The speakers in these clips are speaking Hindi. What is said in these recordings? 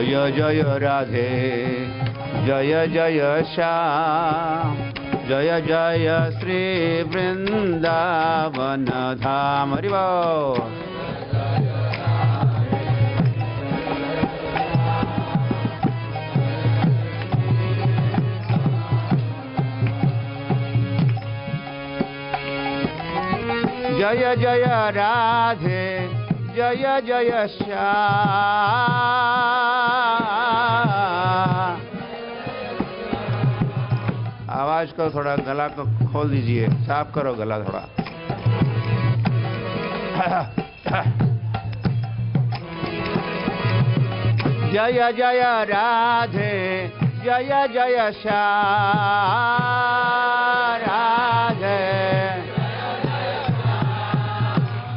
जय जय राधे जय जय श्याम जय जय श्री वृंदावन धाम हरि बोल। जय जय राधे जय जय श्याम। आवाज को थोड़ा गला को खोल दीजिए, साफ करो गला थोड़ा। जय जय राधे जय जय श्याम राधे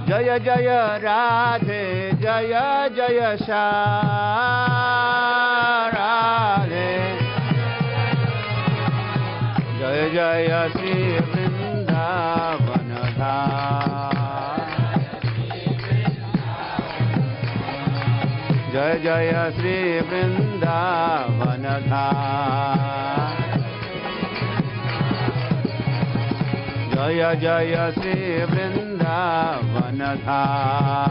जय जय राधे जय जय श्याम राधे जय जय श्री वृंदावन धाम जय जय श्री वृंदावन धाम जय जय श्री वृंदावन धाम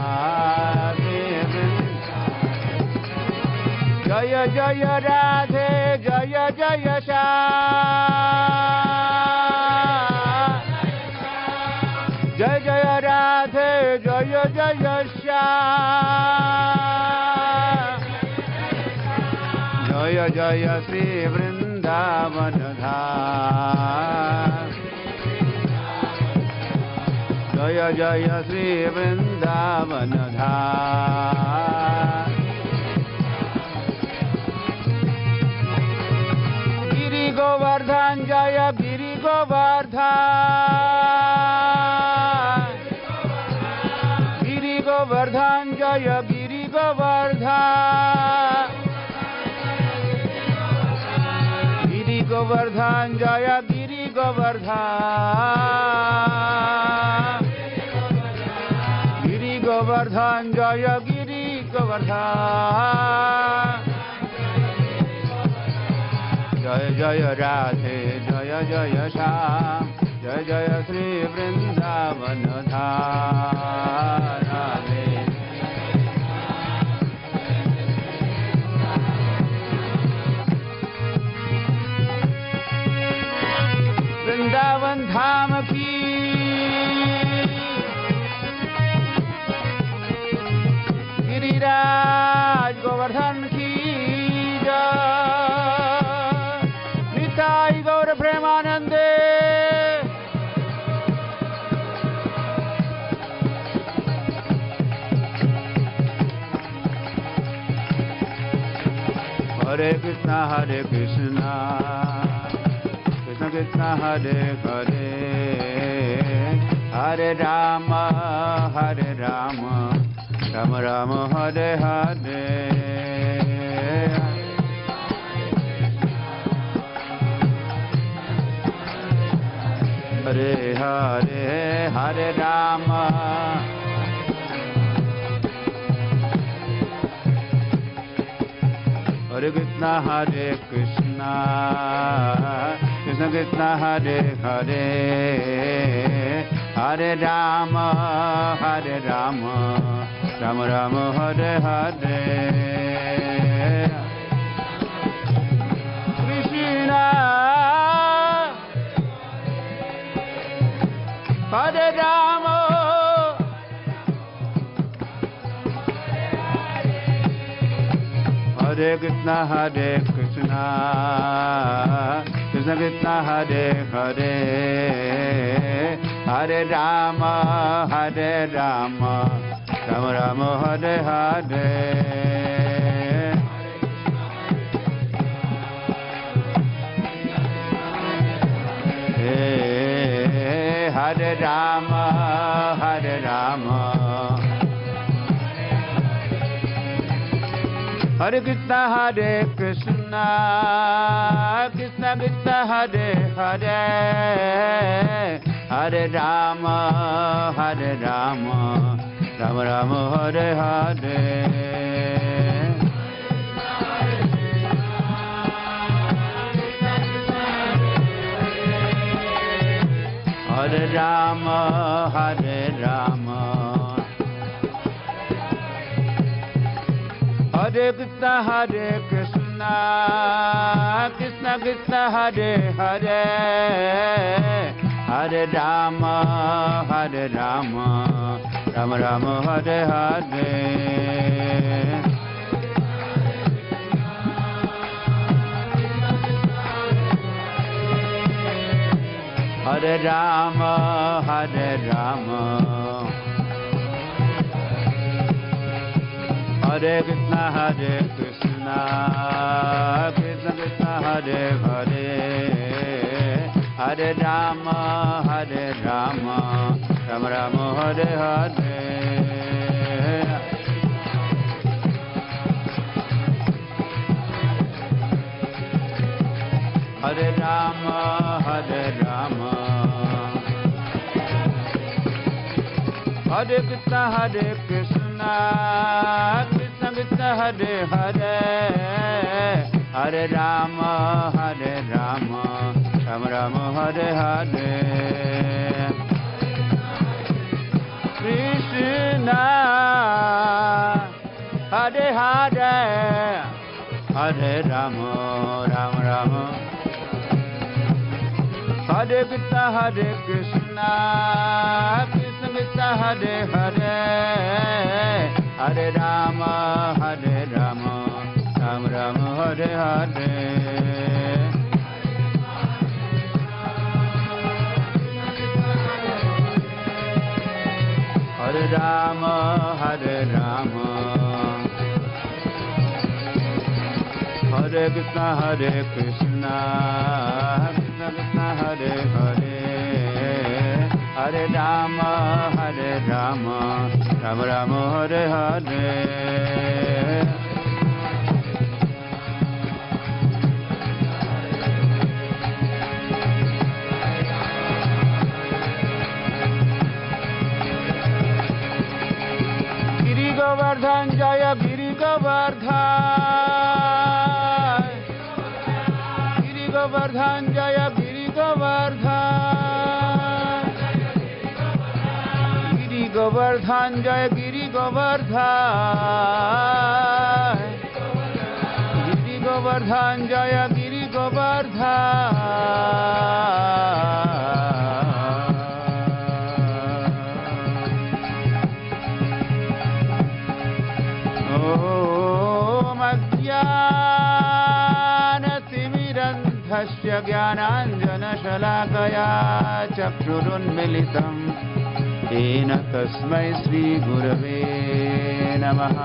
जय जय राधे जय जय श्याम जय जय राधे जय जय श्याम जय जय श्री वृंदावन धाम जय जय श्री वृंदावन धाम गिरि गोवर्धन जय गिरि गोवर्धन गिरि गोवर्धन जय गिरि गोवर्धन गिरि गोवर्धन जय गिरि गोवर्धन गिरि गोवर्धन जय गिरि गोवर्धन जय जय राधे जय जय श्याम जय जय श्री वृंदावन धाम राधे वृंदावन धाम की गिरिराज गोवर्धन की जय निताई गौर प्रेमानंदे हरे कृष्णा कृष्ण कृष्ण हरे हरे हरे राम राम राम हरे हरे हरे हरे हरे राम हरे कृष्ण कृष्ण कृष्ण हरे हरे हरे राम राम राम हरे हरे कृष्ण हरे राम हरे कृष्ण कृष्ण कृष्ण हरे हरे हरे राम राम राम हरे हरे हरे राम हरे कृष्ण कृष्ण कृष्ण हरे हरे हरे राम राम राम हरे हरे राम हरे राम हरे कृष्ण कृष्ण कृष्ण हरे हरे हरे राम राम राम हरे हरे हरे राम हरे कृष्ण कृष्ण कृष्ण हरे हरे हरे राम राम राम हरे हरे हरे राम हरे कृष्ण कृष्ण कृष्ण हरे हरे हरे राम राम हरे हरे कृष्ण हरे हरे हरे राम राम हरे कृष्ण कृष्ण कृष्ण हरे हरे हरे राम राम हरे हरे हरे राम हरे कृष्ण कृष्ण कृष्ण हरे हरे हरे राम राम हरे हरे गिरि गोवर्धन जय गिरि गोवर्धन गिरि गोवर्धन जय गिरि गोवर्धन गिरि गोवर्धन जय गिरि गोवर्धन गिरि गोवर्धन जय गिरि गोवर्धन ज्ञानतिमिरन्धस्य ज्ञानाञ्जनशलाकया चक्षुरुन्मिलितं येन तस्मै श्रीगुरवे नमः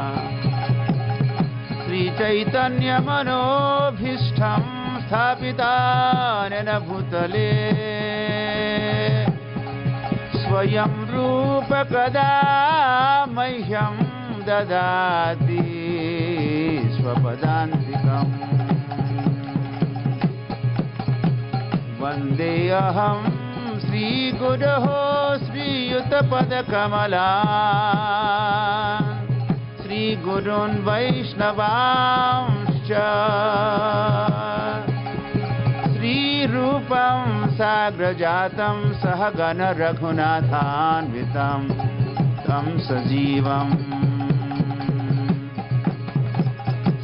श्रीचैतन्यमनोभीष्टं स्थापितानेन भूतले स्वयं रूप कदा मह्यं ददाति स्वपदान्तिकम् वन्देऽहं श्रीगुरोः श्रीयुतपदकमलान् श्रीगुरून् वैष्णवांश्च श्रीरूपं साग्रजातं सहगण रघुनाथान्वितं तं सजीवम्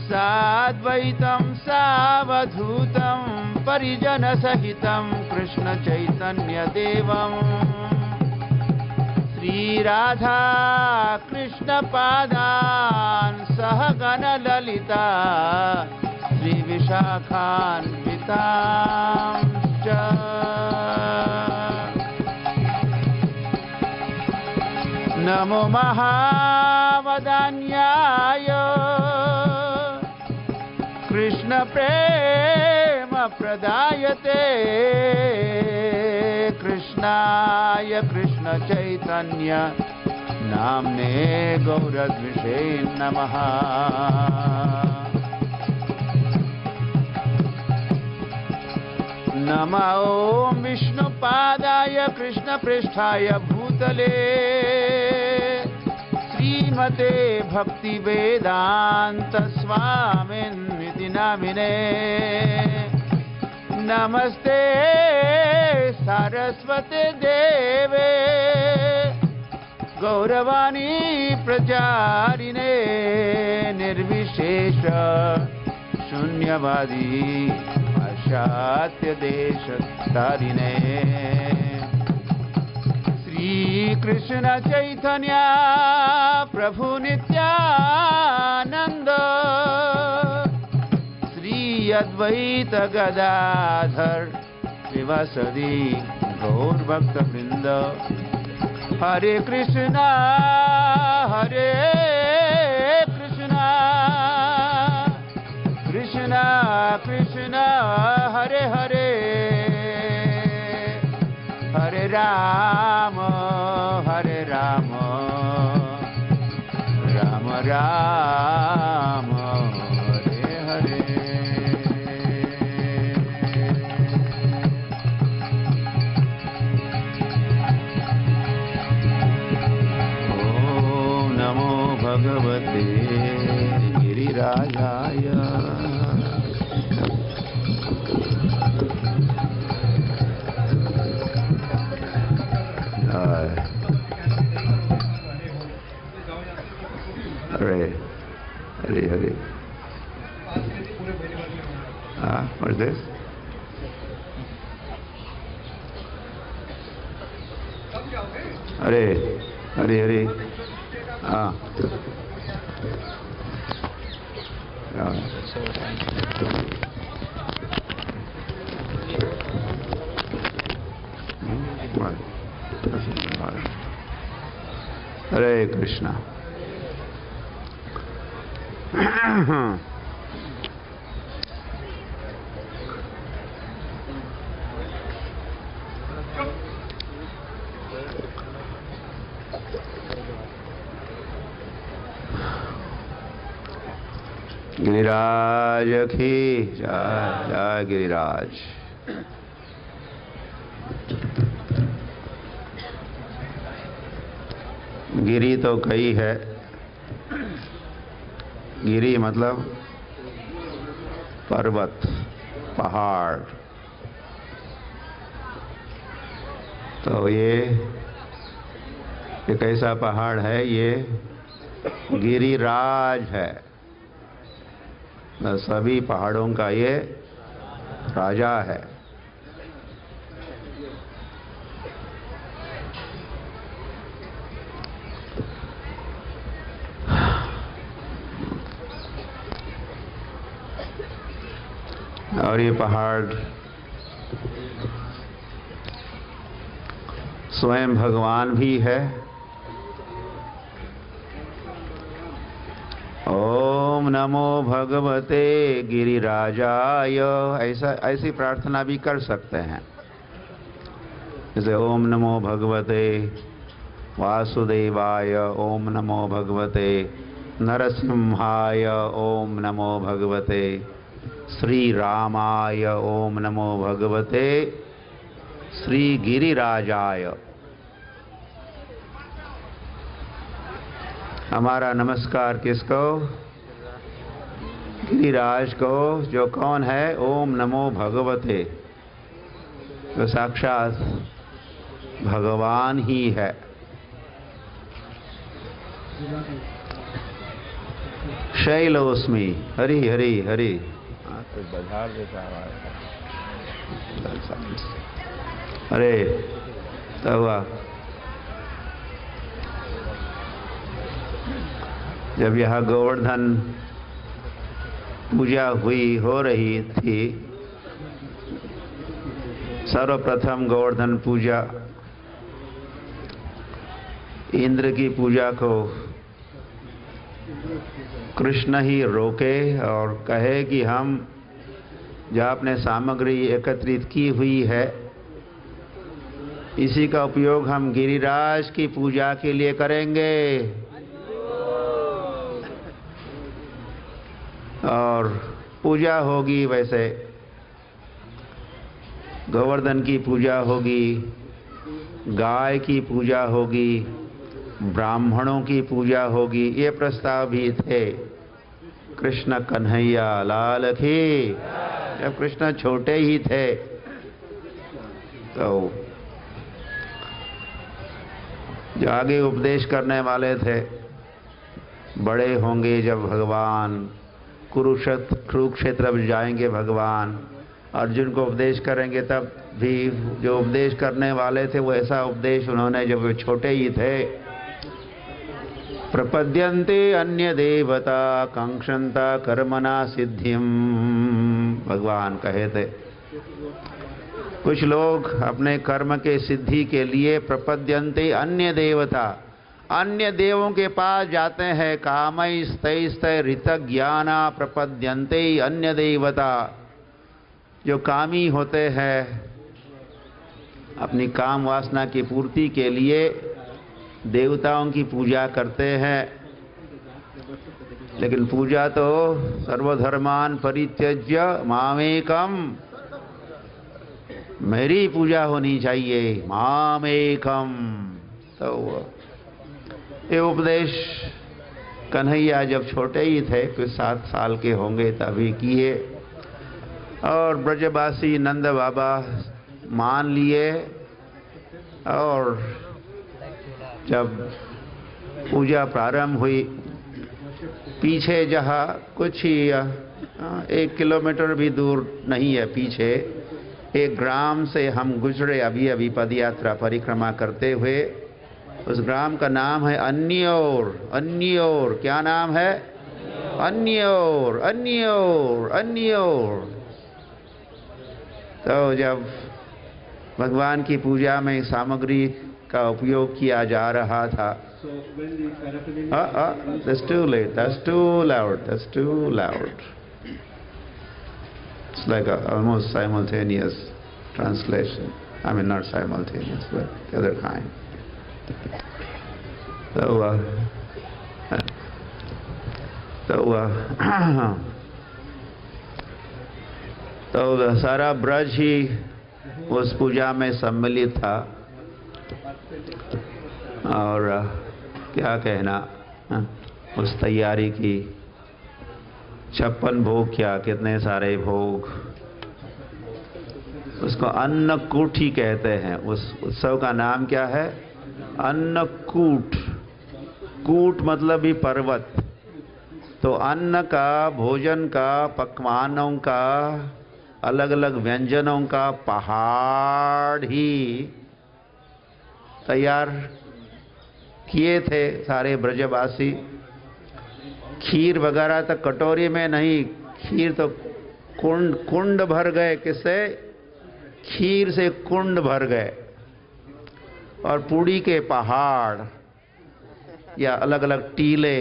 साद्वैतं सावधूतं परिजनसहितं कृष्णचैतन्यदेवम् श्रीराधा कृष्णपादान् सहगणललिता श्रीविशाखान्वितांश्च नमो महावदान्याय कृष्ण प्रेम प्रदायते कृष्णाय कृष्ण चैतन्य नाम्ने गौरद्विषे नमः नमो ॐ विष्णुपादाय कृष्णप्रेष्ठाय भूतले श्रीमते भक्तिवेदान्त स्वामिन्विति नामिने नमस्ते सारस्वते देवे गौरवाणी प्रचारिणे निर्विशेष शून्यवादी पाश्चात्य देश तारिणे श्री कृष्ण चैतन्य प्रभु नित्यानंद श्री अद्वैत गदाधर शिवासदि गौर भक्त वृंद हरे कृष्णा कृष्णा कृष्णा हरे हरे हरे राम राम राम हरे हरे ओम नमो भगवते गिरिराजाय Hare Hare Hare. What is this? Hare Hare Hare. Hare Krishna. Giriraj की जय जय गिरिराज। गिरी तो कई है। गिरी मतलब पर्वत, पहाड़। तो ये कैसा पहाड़ है? ये गिरिराज है। सभी पहाड़ों का ये राजा है। और ये पहाड़ स्वयं भगवान भी है। ओम नमो भगवते गिरिराजाय, ऐसी प्रार्थना भी कर सकते हैं। जैसे ओम नमो भगवते वासुदेवाय, ओम नमो भगवते नरसिंहाय, ओम नमो भगवते श्री रामाय, ओम नमो भगवते श्री गिरिराजाय। हमारा नमस्कार किसको? गिरिराज को, जो कौन है? ओम नमो भगवते, जो साक्षात भगवान ही है। शैलोस्मि, हरि हरि हरि। बाजार जैसा अरे तब हुआ जब यह गोवर्धन पूजा हो रही थी। सर्वप्रथम गोवर्धन पूजा, इंद्र की पूजा को कृष्ण ही रोके और कहे कि हम जो आपने सामग्री एकत्रित की हुई है, इसी का उपयोग हम गिरिराज की पूजा के लिए करेंगे। और पूजा होगी, वैसे गोवर्धन की पूजा होगी, गाय की पूजा होगी, ब्राह्मणों की पूजा होगी। ये प्रस्ताव भी थे। कृष्ण कन्हैया लाल की। जब कृष्ण छोटे ही थे तो जो आगे उपदेश करने वाले थे, बड़े होंगे जब भगवान, कुरुक्षेत्र में जाएंगे भगवान, अर्जुन को उपदेश करेंगे, तब भी जो उपदेश करने वाले थे वो ऐसा उपदेश उन्होंने, जब वे छोटे ही थे, प्रपद्यन्ते अन्य देवता कांक्षन्ता कर्मणा सिद्धिम, भगवान कहे थे। कुछ लोग अपने कर्म के सिद्धि के लिए प्रपद्यन्ते अन्य देवता, अन्य देवों के पास जाते हैं। कामैस्तैस्तै ऋतज्ञाना प्रपद्यन्ते अन्य देवता, जो कामी होते हैं, अपनी काम वासना की पूर्ति के लिए देवताओं की पूजा करते हैं। लेकिन पूजा तो सर्वधर्मान परित्यज्य मामेकम, मेरी पूजा होनी चाहिए, मामेकम। तो ये उपदेश कन्हैया जब छोटे ही थे, कुछ 7 साल के होंगे तभी किए, और ब्रजवासी नंद बाबा मान लिए। और जब पूजा प्रारंभ हुई, पीछे जहाँ कुछ ही 1 किलोमीटर भी दूर नहीं है, पीछे एक ग्राम से हम गुजरे अभी अभी पदयात्रा परिक्रमा करते हुए। उस ग्राम का नाम है अन्योर। अन्योर, क्या नाम है? अन्योर, अन्योर, अन्योर। तो जब भगवान की पूजा में सामग्री का उपयोग किया जा रहा था, that's too late, that's too loud, that's too loud. It's like almost simultaneous translation. I mean, not simultaneous, but the other kind. तो सारा ब्रज ही उस पूजा में सम्मिलित था। और क्या कहना, उस तैयारी की 56 भोग, क्या कितने सारे भोग। उसको अन्नकूट ही कहते हैं। उस उत्सव का नाम क्या है? अन्नकूट। कूट मतलब भी पर्वत। तो अन्न का, भोजन का, पकवानों का, अलग अलग व्यंजनों का पहाड़ ही तैयार किए थे सारे ब्रजवासी। खीर वगैरह तक कटोरी में नहीं, खीर तो कुंड भर गए। किससे? खीर से कुंड भर गए। और पूड़ी के पहाड़ या अलग अलग टीले,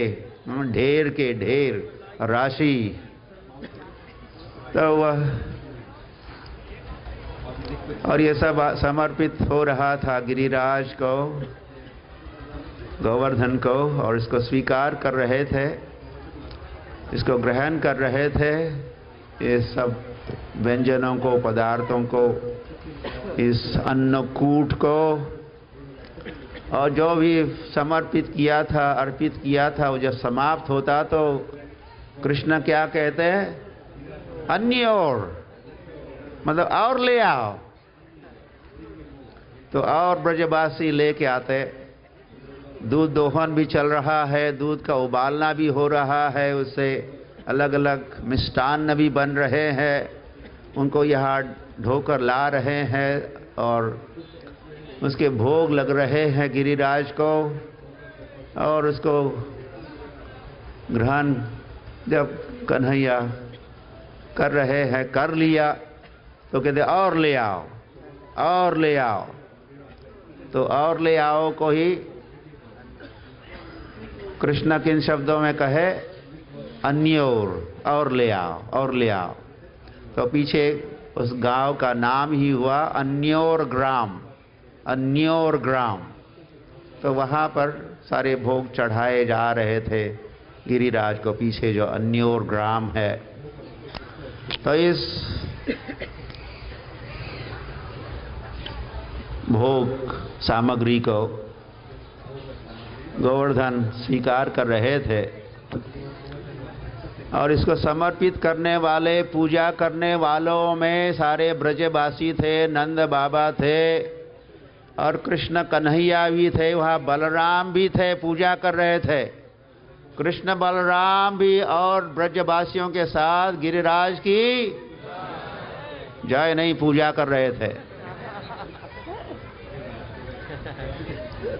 ढेर के ढेर, राशि। तो वह, और ये सब समर्पित हो रहा था गिरिराज को, गोवर्धन को, और इसको स्वीकार कर रहे थे, इसको ग्रहण कर रहे थे, ये सब व्यंजनों को, पदार्थों को, इस अन्नकूट को। और जो भी समर्पित किया था, अर्पित किया था, वो जब समाप्त होता तो कृष्ण क्या कहते हैं? अन्य और, मतलब और ले आओ। तो और ब्रजवासी लेके आते। दूध दोहन भी चल रहा है, दूध का उबालना भी हो रहा है, उससे अलग अलग मिष्टान्न भी बन रहे हैं, उनको यहाँ ढोकर ला रहे हैं और उसके भोग लग रहे हैं गिरिराज को। और उसको ग्रहण जब कन्हैया कर रहे हैं, कर लिया, तो कहते और ले आओ, और ले आओ। तो और ले आओ को ही कृष्ण किन शब्दों में कहे? अन्योर, और ले आओ, और ले आओ। तो पीछे उस गांव का नाम ही हुआ अन्योर ग्राम, अन्योर ग्राम। तो वहाँ पर सारे भोग चढ़ाए जा रहे थे गिरिराज को, पीछे जो अन्योर ग्राम है। तो इस भोग सामग्री को गोवर्धन स्वीकार कर रहे थे। और इसको समर्पित करने वाले, पूजा करने वालों में सारे ब्रजवासी थे, नंद बाबा थे और कृष्ण कन्हैया भी थे, वहाँ बलराम भी थे, पूजा कर रहे थे। कृष्ण बलराम भी और ब्रजवासियों के साथ गिरिराज की जय नहीं पूजा कर रहे थे।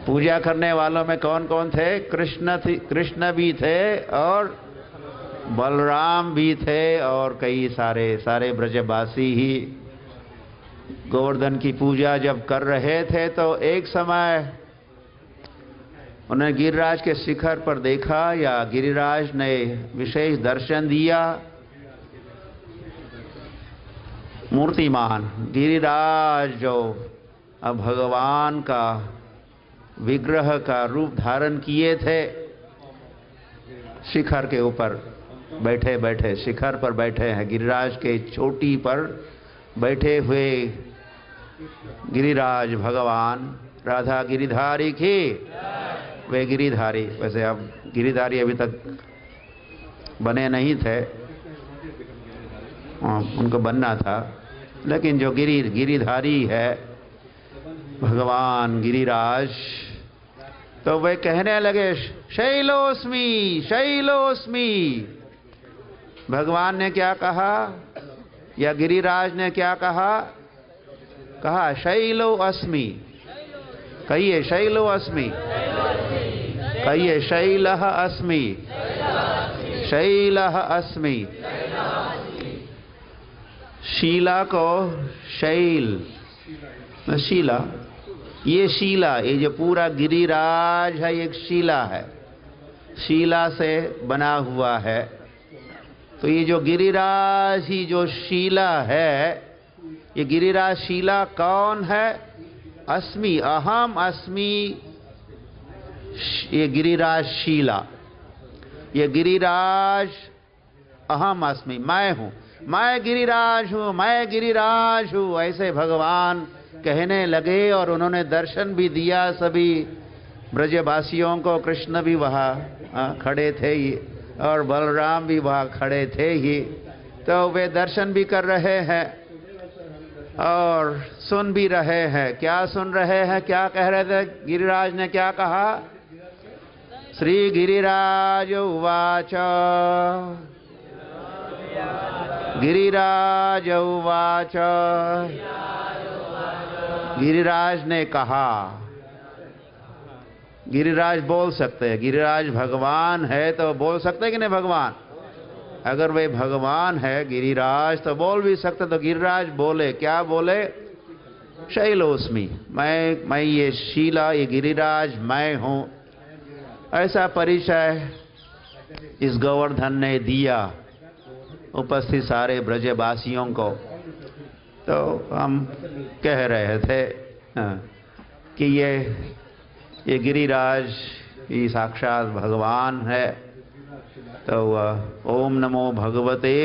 पूजा करने वालों में कौन कौन थे? कृष्ण भी थे और बलराम भी थे और कई सारे ब्रजवासी ही गोवर्धन की पूजा जब कर रहे थे तो एक समय उन्होंने गिरिराज के शिखर पर देखा या गिरिराज ने विशेष दर्शन दिया। मूर्तिमान गिरिराज जो अब भगवान का विग्रह का रूप धारण किए थे, शिखर के ऊपर बैठे बैठे, शिखर पर बैठे हैं, गिरिराज के चोटी पर बैठे हुए गिरिराज भगवान, राधा गिरिधारी की वे गिरिधारी। वैसे अब गिरिधारी अभी तक बने नहीं थे, उनको बनना था, लेकिन जो गिरिधारी है भगवान गिरिराज, तो वे कहने लगे शैलोस्मि शैलोस्मि। भगवान ने क्या कहा या गिरिराज ने क्या कहा? कहा शैलो अस्मि। कहिए शैलो अस्मि, कहिए शैलः अस्मि, शैलः अस्मि। शीला को शैल, शीला, ये शीला, ये जो पूरा गिरिराज है एक शीला है, शीला से बना हुआ है। तो ये जो गिरिराज ही जो शीला है, ये गिरिराज शीला कौन है? अस्मि, अहम अस्मि। ये गिरिराज शीला, ये गिरिराज अहम अस्मि, मैं हूँ, मैं गिरिराज हूँ, मैं गिरिराज हूँ, ऐसे भगवान कहने लगे। और उन्होंने दर्शन भी दिया सभी ब्रजवासियों को। कृष्ण भी वहाँ खड़े थे ही और बलराम भी वहाँ खड़े थे ही, तो वे दर्शन भी कर रहे हैं और सुन भी रहे हैं। क्या सुन रहे हैं, क्या कह रहे थे? गिरिराज ने क्या कहा? श्री गिरिराज उवाच, गिरिराज उवाच। गिरिराज ने कहा, गिरिराज बोल सकते हैं, गिरिराज भगवान है तो बोल सकते हैं कि नहीं? भगवान, अगर वे भगवान है गिरिराज तो बोल भी सकते। तो गिरिराज बोले, क्या बोले? शैलोस्मि, मैं ये शीला, ये गिरिराज मैं हूँ। ऐसा परिचय इस गोवर्धन ने दिया उपस्थित सारे ब्रजवासियों को। तो हम कह रहे थे कि ये गिरिराज ही साक्षात भगवान है। तो ओम नमो भगवते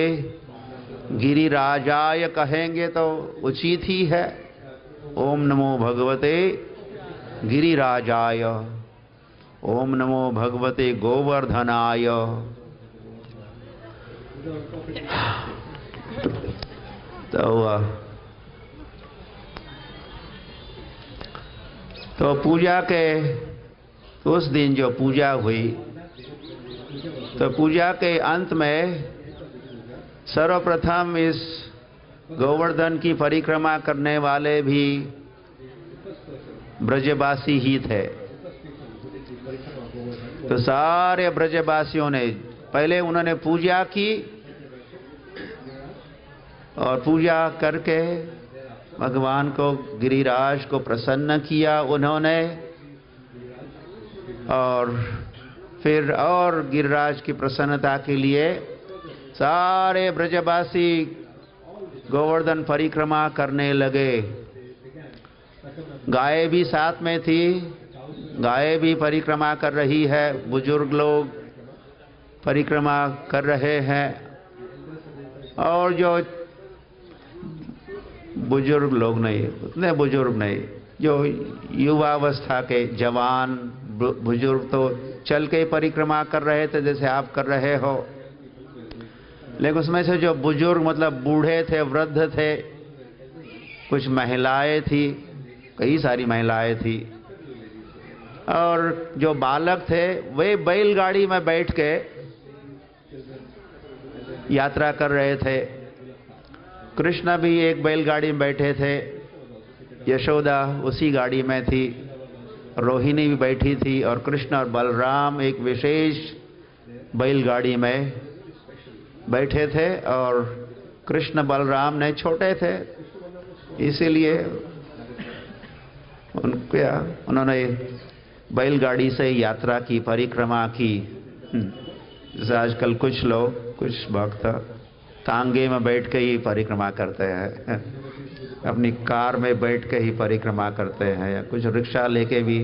गिरिराजाय कहेंगे तो उचित ही है। ओम नमो भगवते गिरिराजाय, ओम नमो भगवते गोवर्धनाय। तो पूजा के उस दिन जो पूजा हुई, तो पूजा के अंत में सर्वप्रथम इस गोवर्धन की परिक्रमा करने वाले भी ब्रजवासी ही थे। तो सारे ब्रजवासियों ने पहले उन्होंने पूजा की और पूजा करके भगवान को, गिरिराज को प्रसन्न किया उन्होंने। और फिर और गिरिराज की प्रसन्नता के लिए सारे ब्रजवासी गोवर्धन परिक्रमा करने लगे। गाय भी साथ में थी, गाय भी परिक्रमा कर रही है, बुजुर्ग लोग परिक्रमा कर रहे हैं। और जो बुजुर्ग लोग नहीं, उतने बुजुर्ग नहीं, जो युवावस्था के जवान बुजुर्ग तो चल के परिक्रमा कर रहे थे, जैसे आप कर रहे हो। लेकिन उसमें से जो बुजुर्ग मतलब बूढ़े थे, वृद्ध थे, कुछ महिलाएं थी, कई सारी महिलाएं थी, और जो बालक थे वे बैलगाड़ी में बैठ के यात्रा कर रहे थे। कृष्ण भी एक बैलगाड़ी में बैठे थे, यशोदा उसी गाड़ी में थी, रोहिणी भी बैठी थी, और कृष्ण और बलराम एक विशेष बैलगाड़ी में बैठे थे। और कृष्ण बलराम ने छोटे थे, इसीलिए उन्होंने बैलगाड़ी से यात्रा की, परिक्रमा की। जैसे आजकल कुछ लोग, कुछ भक्त तांगे में बैठ के ही परिक्रमा करते हैं, अपनी कार में बैठ के ही परिक्रमा करते हैं, या कुछ रिक्शा लेके भी।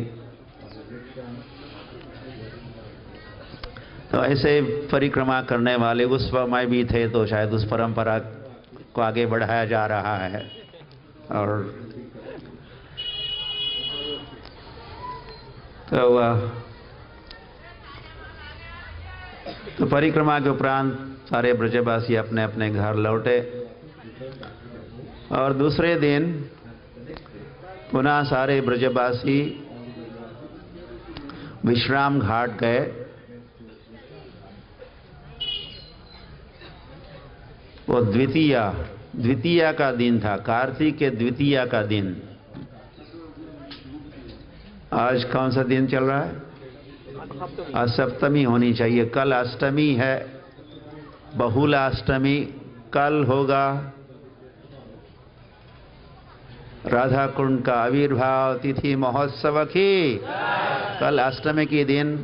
तो ऐसे परिक्रमा करने वाले उस समय भी थे, तो शायद उस परंपरा को आगे बढ़ाया जा रहा है। और तो परिक्रमा के उपरांत सारे ब्रजवासी अपने अपने घर लौटे, और दूसरे दिन पुनः सारे ब्रजवासी विश्राम घाट गए। वो द्वितीया का दिन था, कार्तिक के द्वितीया का दिन। आज कौन सा दिन चल रहा है? आज सप्तमी होनी चाहिए, कल अष्टमी है, बहुलाष्टमी। कल होगा राधा कुंड का आविर्भाव तिथि महोत्सव की। कल अष्टमी के दिन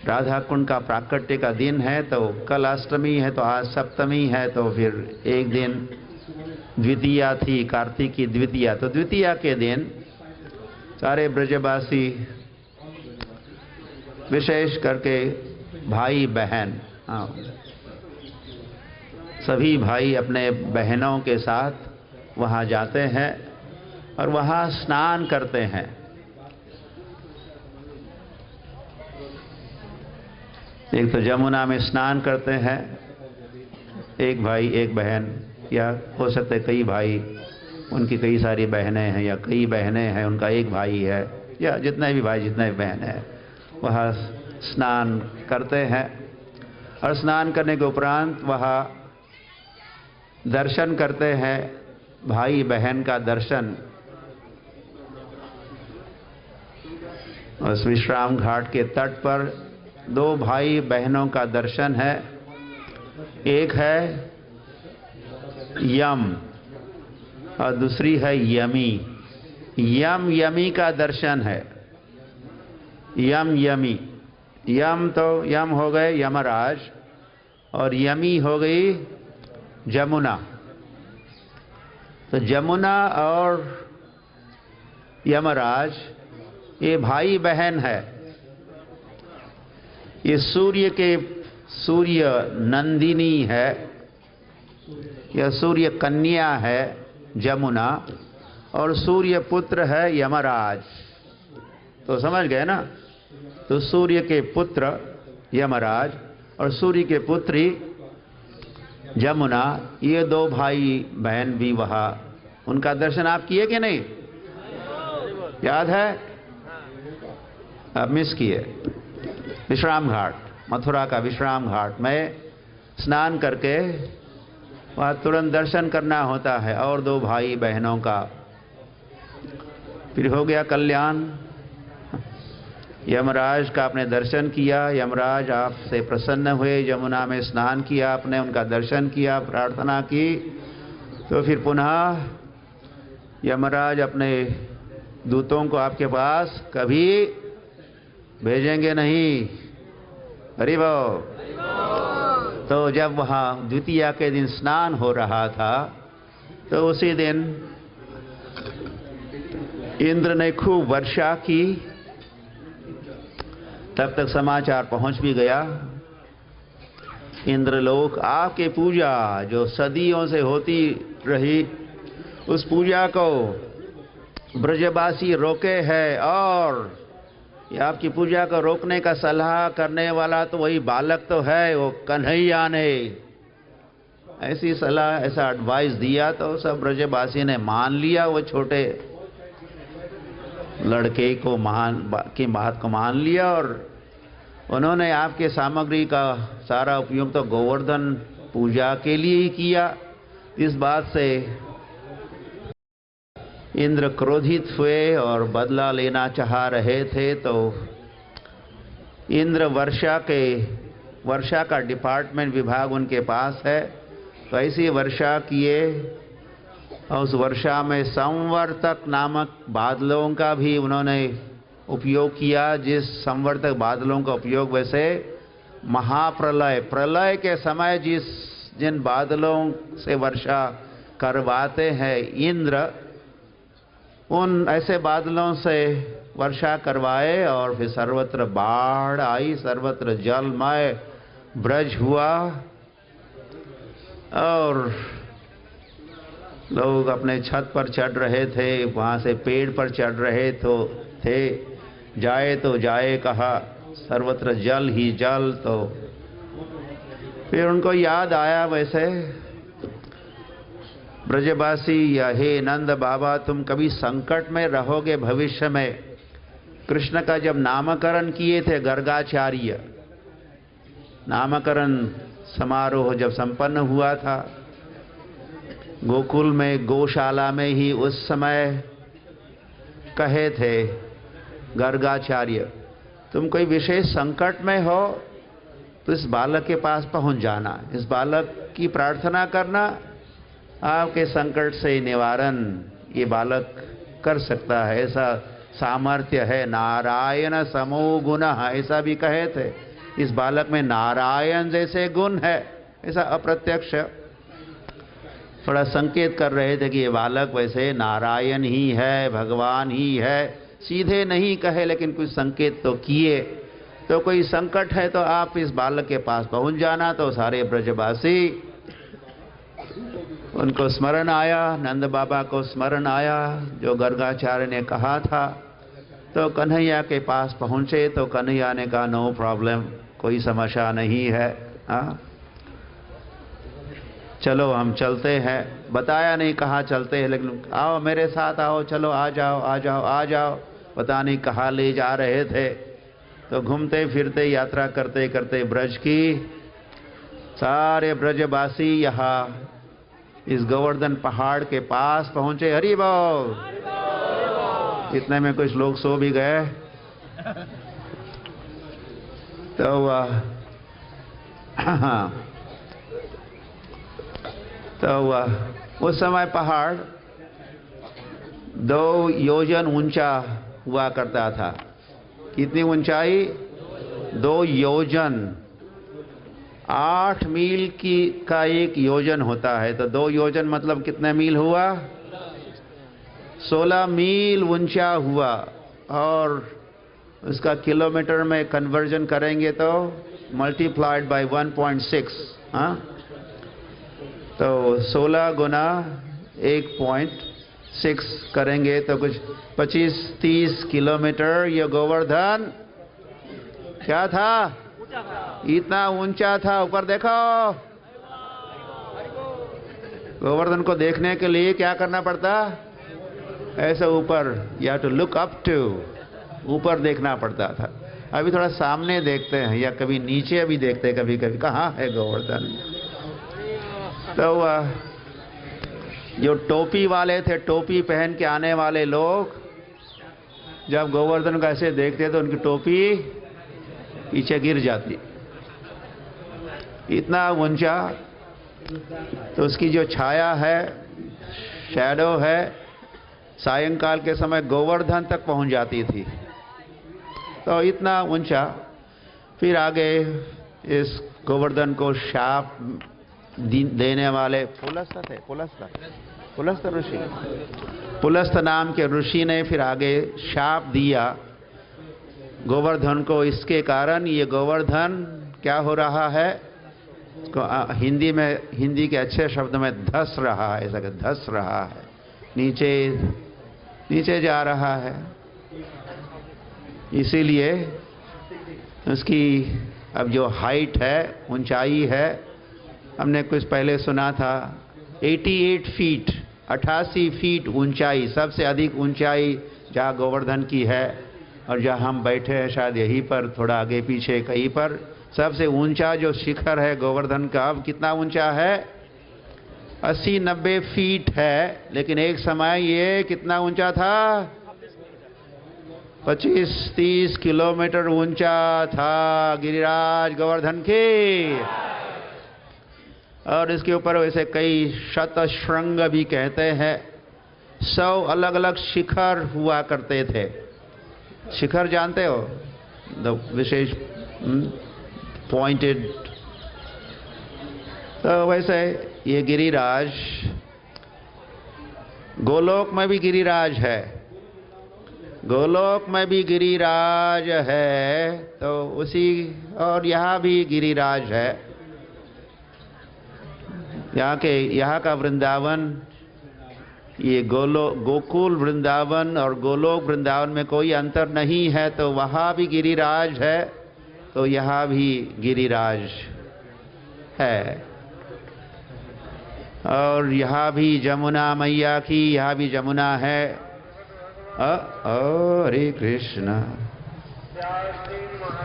राधा कुंड का प्राकट्य का दिन है, तो कल अष्टमी है, तो आज सप्तमी है, तो फिर एक दिन द्वितीया थी, कार्तिक की द्वितीया। तो द्वितीया के दिन सारे ब्रजवासी, विशेष करके भाई बहन, सभी भाई अपने बहनों के साथ वहाँ जाते हैं और वहाँ स्नान करते हैं। एक तो जमुना में स्नान करते हैं, एक भाई एक बहन, या हो सकता है कई भाई, उनकी कई सारी बहनें हैं, या कई बहनें हैं, उनका एक भाई है, या जितने भी भाई जितने भी बहन हैं, वह स्नान करते हैं। और स्नान करने के उपरांत वह दर्शन करते हैं, भाई बहन का दर्शन। उस विश्राम घाट के तट पर दो भाई बहनों का दर्शन है। एक है यम और दूसरी है यमी। यमी का दर्शन है। यमी, यम तो यम हो गए यमराज, और यमी हो गई जमुना। तो जमुना और यमराज ये भाई बहन है। ये सूर्य नंदिनी है, यह सूर्य कन्या है जमुना, और सूर्य पुत्र है यमराज। तो समझ गए ना? तो सूर्य के पुत्र यमराज और सूर्य के पुत्री जमुना, ये दो भाई बहन भी वहाँ, उनका दर्शन आप किए कि नहीं? याद है? आप मिस किए। विश्राम घाट, मथुरा का विश्राम घाट में स्नान करके वहाँ तुरंत दर्शन करना होता है, और दो भाई बहनों का। फिर हो गया कल्याण। यमराज का आपने दर्शन किया, यमराज आपसे प्रसन्न हुए, यमुना में स्नान किया आपने, उनका दर्शन किया, प्रार्थना की। तो फिर पुनः यमराज अपने दूतों को आपके पास कभी भेजेंगे नहीं। हरि बोल। तो जब वहाँ द्वितीया के दिन स्नान हो रहा था, तो उसी दिन इंद्र ने खूब वर्षा की। तब तक समाचार पहुंच भी गया। इंद्रलोक आपके पूजा जो सदियों से होती रही, उस पूजा को ब्रजवासी रोके हैं, और ये आपकी पूजा को रोकने का सलाह करने वाला तो वही बालक तो है, वो कन्हैया ने। ऐसी सलाह, ऐसा एडवाइस दिया तो सब ब्रजवासी ने मान लिया। वो छोटे लड़के को की बात को मान लिया और उन्होंने आपके सामग्री का सारा उपयोग तो गोवर्धन पूजा के लिए ही किया। इस बात से इंद्र क्रोधित हुए और बदला लेना चाह रहे थे। तो इंद्र वर्षा का डिपार्टमेंट विभाग उनके पास है, तो ऐसी वर्षा किए। और उस वर्षा में संवर्तक नामक बादलों का भी उन्होंने उपयोग किया। जिस संवर्तक बादलों का उपयोग वैसे प्रलय के समय जिन बादलों से वर्षा करवाते हैं इंद्र, उन ऐसे बादलों से वर्षा करवाए और फिर सर्वत्र बाढ़ आई, सर्वत्र जलमय ब्रज हुआ और लोग अपने छत पर चढ़ रहे थे, वहाँ से पेड़ पर चढ़ रहे थे। जाए तो जाए कहा, सर्वत्र जल ही जल। तो फिर उनको याद आया, वैसे ब्रजवासी या हे नंद बाबा, तुम कभी संकट में रहोगे भविष्य में। कृष्ण का जब नामकरण किए थे गर्गाचार्य, नामकरण समारोह जब संपन्न हुआ था गोकुल में, गौशाला में ही, उस समय कहे थे गर्गाचार्य, तुम कोई विशेष संकट में हो तो इस बालक के पास पहुंच जाना, इस बालक की प्रार्थना करना, आपके संकट से निवारण ये बालक कर सकता है। ऐसा सामर्थ्य है, नारायण समो गुण, ऐसा भी कहे थे। इस बालक में नारायण जैसे गुण है, ऐसा अप्रत्यक्ष थोड़ा संकेत कर रहे थे कि ये बालक वैसे नारायण ही है, भगवान ही है। सीधे नहीं कहे लेकिन कुछ संकेत तो किए। तो कोई संकट है तो आप इस बालक के पास पहुंच जाना। तो सारे ब्रजवासी, उनको स्मरण आया, नंद बाबा को स्मरण आया जो गर्गाचार्य ने कहा था। तो कन्हैया के पास पहुंचे तो कन्हैया ने कहा नो प्रॉब्लम, कोई समस्या नहीं है, चलो हम चलते हैं। बताया नहीं कहाँ चलते हैं, लेकिन आओ मेरे साथ आओ, चलो आ जाओ आ जाओ आ जाओ। पता नहीं कहाँ ले जा रहे थे। तो घूमते फिरते यात्रा करते करते ब्रज की सारे ब्रजवासी यहाँ इस गोवर्धन पहाड़ के पास पहुंचे। हरि बोल। इतने में कुछ लोग सो भी गए। तो उस समय पहाड़ 2 योजन ऊंचा हुआ करता था। कितनी ऊंचाई? 2 योजन। 8 मील का एक योजन होता है, तो 2 योजन मतलब कितने मील हुआ? 16 मील ऊंचा हुआ। और उसका किलोमीटर में कन्वर्जन करेंगे तो मल्टीप्लाइड बाय 1.6, तो 16 गुना 1.6 करेंगे तो कुछ 25-30 किलोमीटर ये गोवर्धन क्या था? इतना ऊंचा था। ऊपर देखो, गोवर्धन को देखने के लिए क्या करना पड़ता? ऐसा ऊपर, या टू लुक अप टू, ऊपर देखना पड़ता था। अभी थोड़ा सामने देखते हैं या कभी नीचे भी देखते हैं, कभी कभी कहाँ है गोवर्धन। तो जो टोपी वाले थे, टोपी पहन के आने वाले लोग जब गोवर्धन को ऐसे देखते तो उनकी टोपी पीछे गिर जाती, इतना ऊंचा। तो उसकी जो छाया है, शैडो है, सायंकाल के समय गोवर्धन तक पहुंच जाती थी। तो इतना ऊंचा। फिर आगे इस गोवर्धन को शाप देने वाले पुलस्त थे, पुलस्त ऋषि, पुलस्त नाम के ऋषि ने फिर आगे शाप दिया गोवर्धन को। इसके कारण ये गोवर्धन क्या हो रहा है, हिंदी में, हिंदी के अच्छे शब्द में धस रहा है, ऐसा धस रहा है, नीचे नीचे जा रहा है। इसीलिए उसकी अब जो हाइट है, ऊंचाई है, हमने कुछ पहले सुना था 88 फीट 88 फीट ऊंचाई, सबसे अधिक ऊंचाई जहाँ गोवर्धन की है, और जहाँ हम बैठे हैं शायद यहीं पर, थोड़ा आगे पीछे कहीं पर, सबसे ऊंचा जो शिखर है गोवर्धन का, अब कितना ऊंचा है? 80-90 फीट है। लेकिन एक समय ये कितना ऊंचा था? 25-30 किलोमीटर ऊंचा था गिरिराज गोवर्धन के। और इसके ऊपर वैसे कई शतशृंग भी कहते हैं। 100 अलग अलग शिखर हुआ करते थे। शिखर जानते हो? द विशेष पॉइंटेड। तो वैसे ये गिरिराज, गोलोक में भी गिरिराज है, गोलोक में भी गिरिराज है, तो उसी, और यहाँ भी गिरिराज है। यहाँ का वृंदावन, ये गोकुल वृंदावन और गोलोक वृंदावन में कोई अंतर नहीं है। तो वहाँ भी गिरिराज है, तो यहाँ भी गिरिराज है। और यहाँ भी जमुना मैया की, यहाँ भी जमुना है। हरे कृष्णा,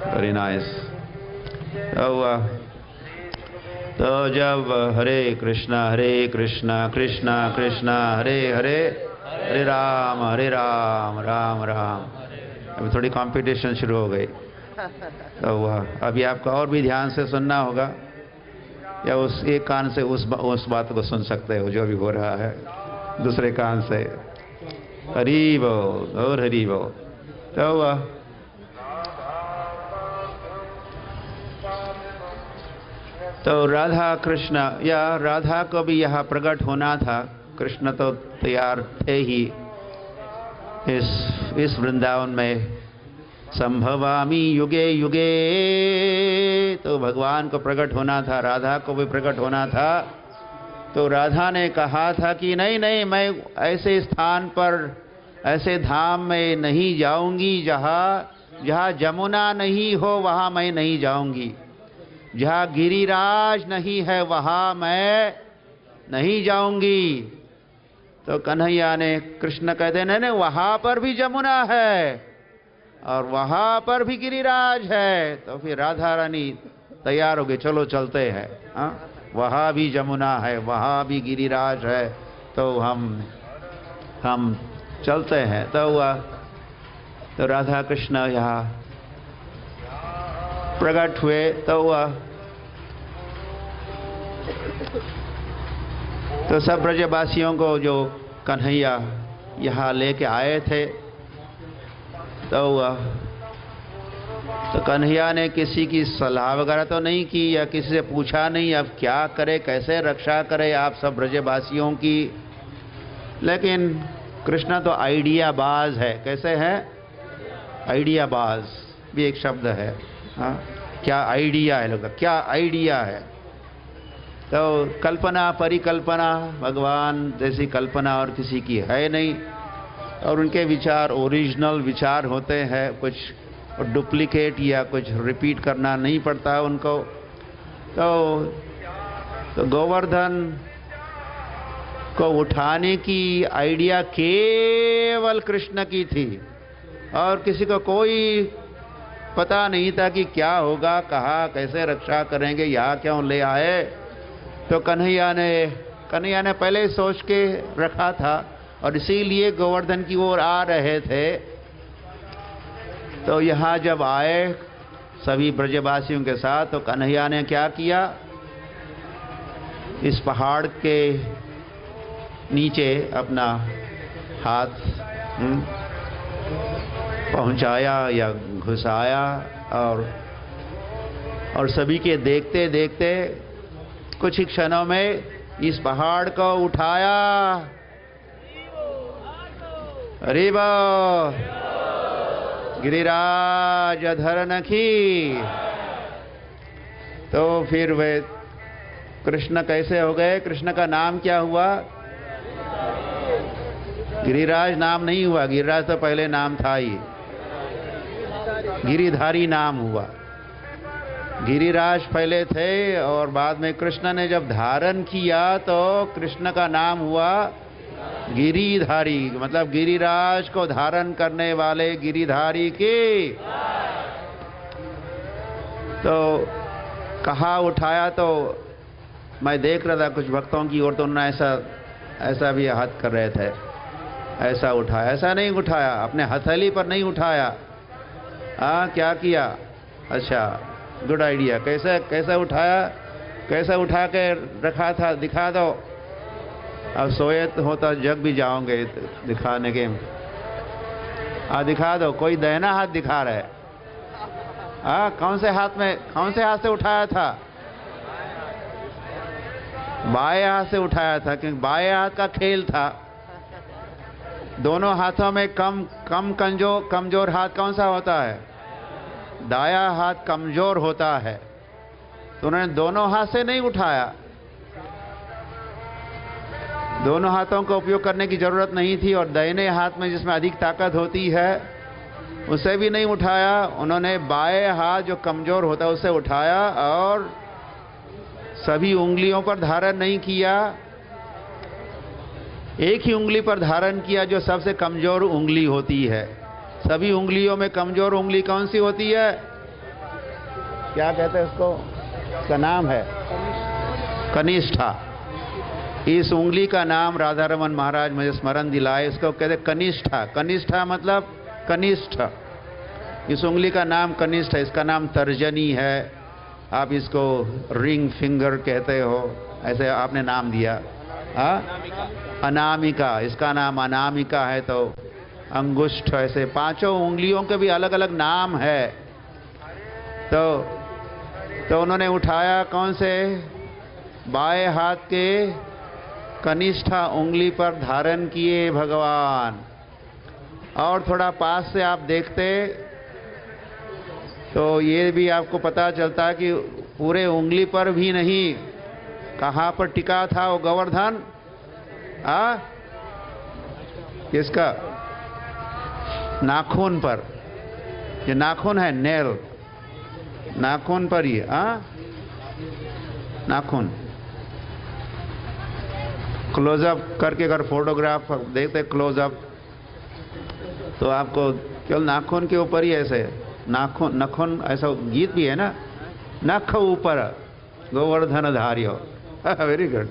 वेरी नाइस। तो जब हरे कृष्णा कृष्णा कृष्णा हरे हरे, हरे राम राम राम। अभी थोड़ी कंपटीशन शुरू हो गई। तो अभी आपको और भी ध्यान से सुनना होगा, या उस एक कान से उस बात को सुन सकते हो जो भी हो रहा है, दूसरे कान से। हरि बोल और हरि बोल। तो राधा कृष्ण, या राधा को भी यहाँ प्रकट होना था। कृष्ण तो तैयार थे ही इस वृंदावन में। संभवामि युगे युगे, तो भगवान को प्रकट होना था, राधा को भी प्रकट होना था। तो राधा ने कहा था कि नहीं नहीं, मैं ऐसे स्थान पर, ऐसे धाम में नहीं जाऊंगी जहाँ जमुना नहीं हो, वहाँ मैं नहीं जाऊंगी। जहाँ गिरिराज नहीं है वहाँ मैं नहीं जाऊंगी। तो कन्हैया ने, कृष्ण कहते नहीं नहीं, वहाँ पर भी जमुना है और वहाँ पर भी गिरिराज है। तो फिर राधा रानी तैयार हो गए, चलो चलते हैं। वहाँ भी जमुना है, वहाँ भी गिरिराज है, तो हम चलते हैं। तो राधा कृष्ण यहाँ प्रकट हुए। तो सब ब्रजवासियों को जो कन्हैया यहाँ लेके आए थे, तो कन्हैया ने किसी की सलाह वगैरह तो नहीं की, या किसी से पूछा नहीं अब क्या करे, कैसे रक्षा करे आप सब ब्रजवासियों की। लेकिन कृष्ण तो आइडिया बाज है। कैसे है? आइडिया बाज भी एक शब्द है। हाँ, क्या आइडिया है लोग, क्या आइडिया है। तो कल्पना परिकल्पना, भगवान जैसी कल्पना और किसी की है नहीं, और उनके विचार ओरिजिनल विचार होते हैं, कुछ डुप्लीकेट या कुछ रिपीट करना नहीं पड़ता उनको। तो गोवर्धन को उठाने की आइडिया केवल कृष्ण की थी, और किसी को कोई पता नहीं था कि क्या होगा, कहाँ कैसे रक्षा करेंगे, यहाँ क्यों ले आए। तो कन्हैया ने पहले सोच के रखा था, और इसीलिए गोवर्धन की ओर आ रहे थे। तो यहाँ जब आए सभी ब्रजवासियों के साथ, तो कन्हैया ने क्या किया, इस पहाड़ के नीचे अपना हाथ पहुंचाया या घुसाया, और सभी के देखते देखते कुछ ही क्षणों में इस पहाड़ को उठाया। अरे वाह, गिरिराज धरन की। तो फिर वे कृष्ण कैसे हो गए? कृष्ण का नाम क्या हुआ? गिरिराज नाम नहीं हुआ, गिरिराज तो पहले नाम था ही, गिरिधारी नाम हुआ। गिरिराज पहले थे और बाद में कृष्ण ने जब धारण किया तो कृष्ण का नाम हुआ गिरिधारी, मतलब गिरिराज को धारण करने वाले गिरिधारी की। तो कहा उठाया, तो मैं देख रहा था कुछ भक्तों की ओर, तो उन्होंने ऐसा भी हाथ कर रहे थे, ऐसा उठाया। ऐसा नहीं उठाया, अपने हथेली पर नहीं उठाया। क्या किया? अच्छा, गुड आइडिया। कैसे उठाया? कैसे उठा के रखा था? दिखा दो। अब सोए हो तो जग भी जाओगे दिखाने के। दिखा दो। कोई दाहिना हाथ दिखा रहे। कौन से हाथ से उठाया था? बाएं हाथ से उठाया था, क्योंकि बाएं हाथ का खेल था। दोनों हाथों में कमजोर हाथ कौन सा होता है? दाया हाथ कमजोर होता है। तो उन्होंने दोनों हाथ से नहीं उठाया। दोनों हाथों का उपयोग करने की जरूरत नहीं थी, और दाहिने हाथ में जिसमें अधिक ताकत होती है उसे भी नहीं उठाया। उन्होंने बाएं हाथ जो कमजोर होता है उसे उठाया, और सभी उंगलियों पर धारण नहीं किया, एक ही उंगली पर धारण किया जो सबसे कमजोर उंगली होती है। सभी उंगलियों में कमजोर उंगली कौन सी होती है? क्या कहते हैं उसको? उसका नाम है कनिष्ठा। इस उंगली का नाम राधा रमन महाराज मुझे स्मरण दिलाए, इसको कहते कनिष्ठा। कनिष्ठा मतलब कनिष्ठ। इस उंगली का नाम कनिष्ठ है। इसका नाम तर्जनी है, आप इसको रिंग फिंगर कहते हो, ऐसे आपने नाम दिया। अनामिका, इसका नाम अनामिका है। तो अंगुष्ठ, ऐसे पांचों उंगलियों के भी अलग अलग नाम है। तो उन्होंने उठाया कौन से? बाएं हाथ के कनिष्ठा उंगली पर धारण किए भगवान। और थोड़ा पास से आप देखते तो ये भी आपको पता चलता है कि पूरे उंगली पर भी नहीं, कहाँ पर टिका था वो गोवर्धन? किसका? नाखून पर। ये नाखून है, नेल, नाखून पर ही। नाखून क्लोजअप करके अगर फोटोग्राफ देखते क्लोजअप, तो आपको केवल नाखून के ऊपर ही ऐसे नखून ऐसा गीत भी है ना, नख ऊपर गोवर्धन धारियो। Very good.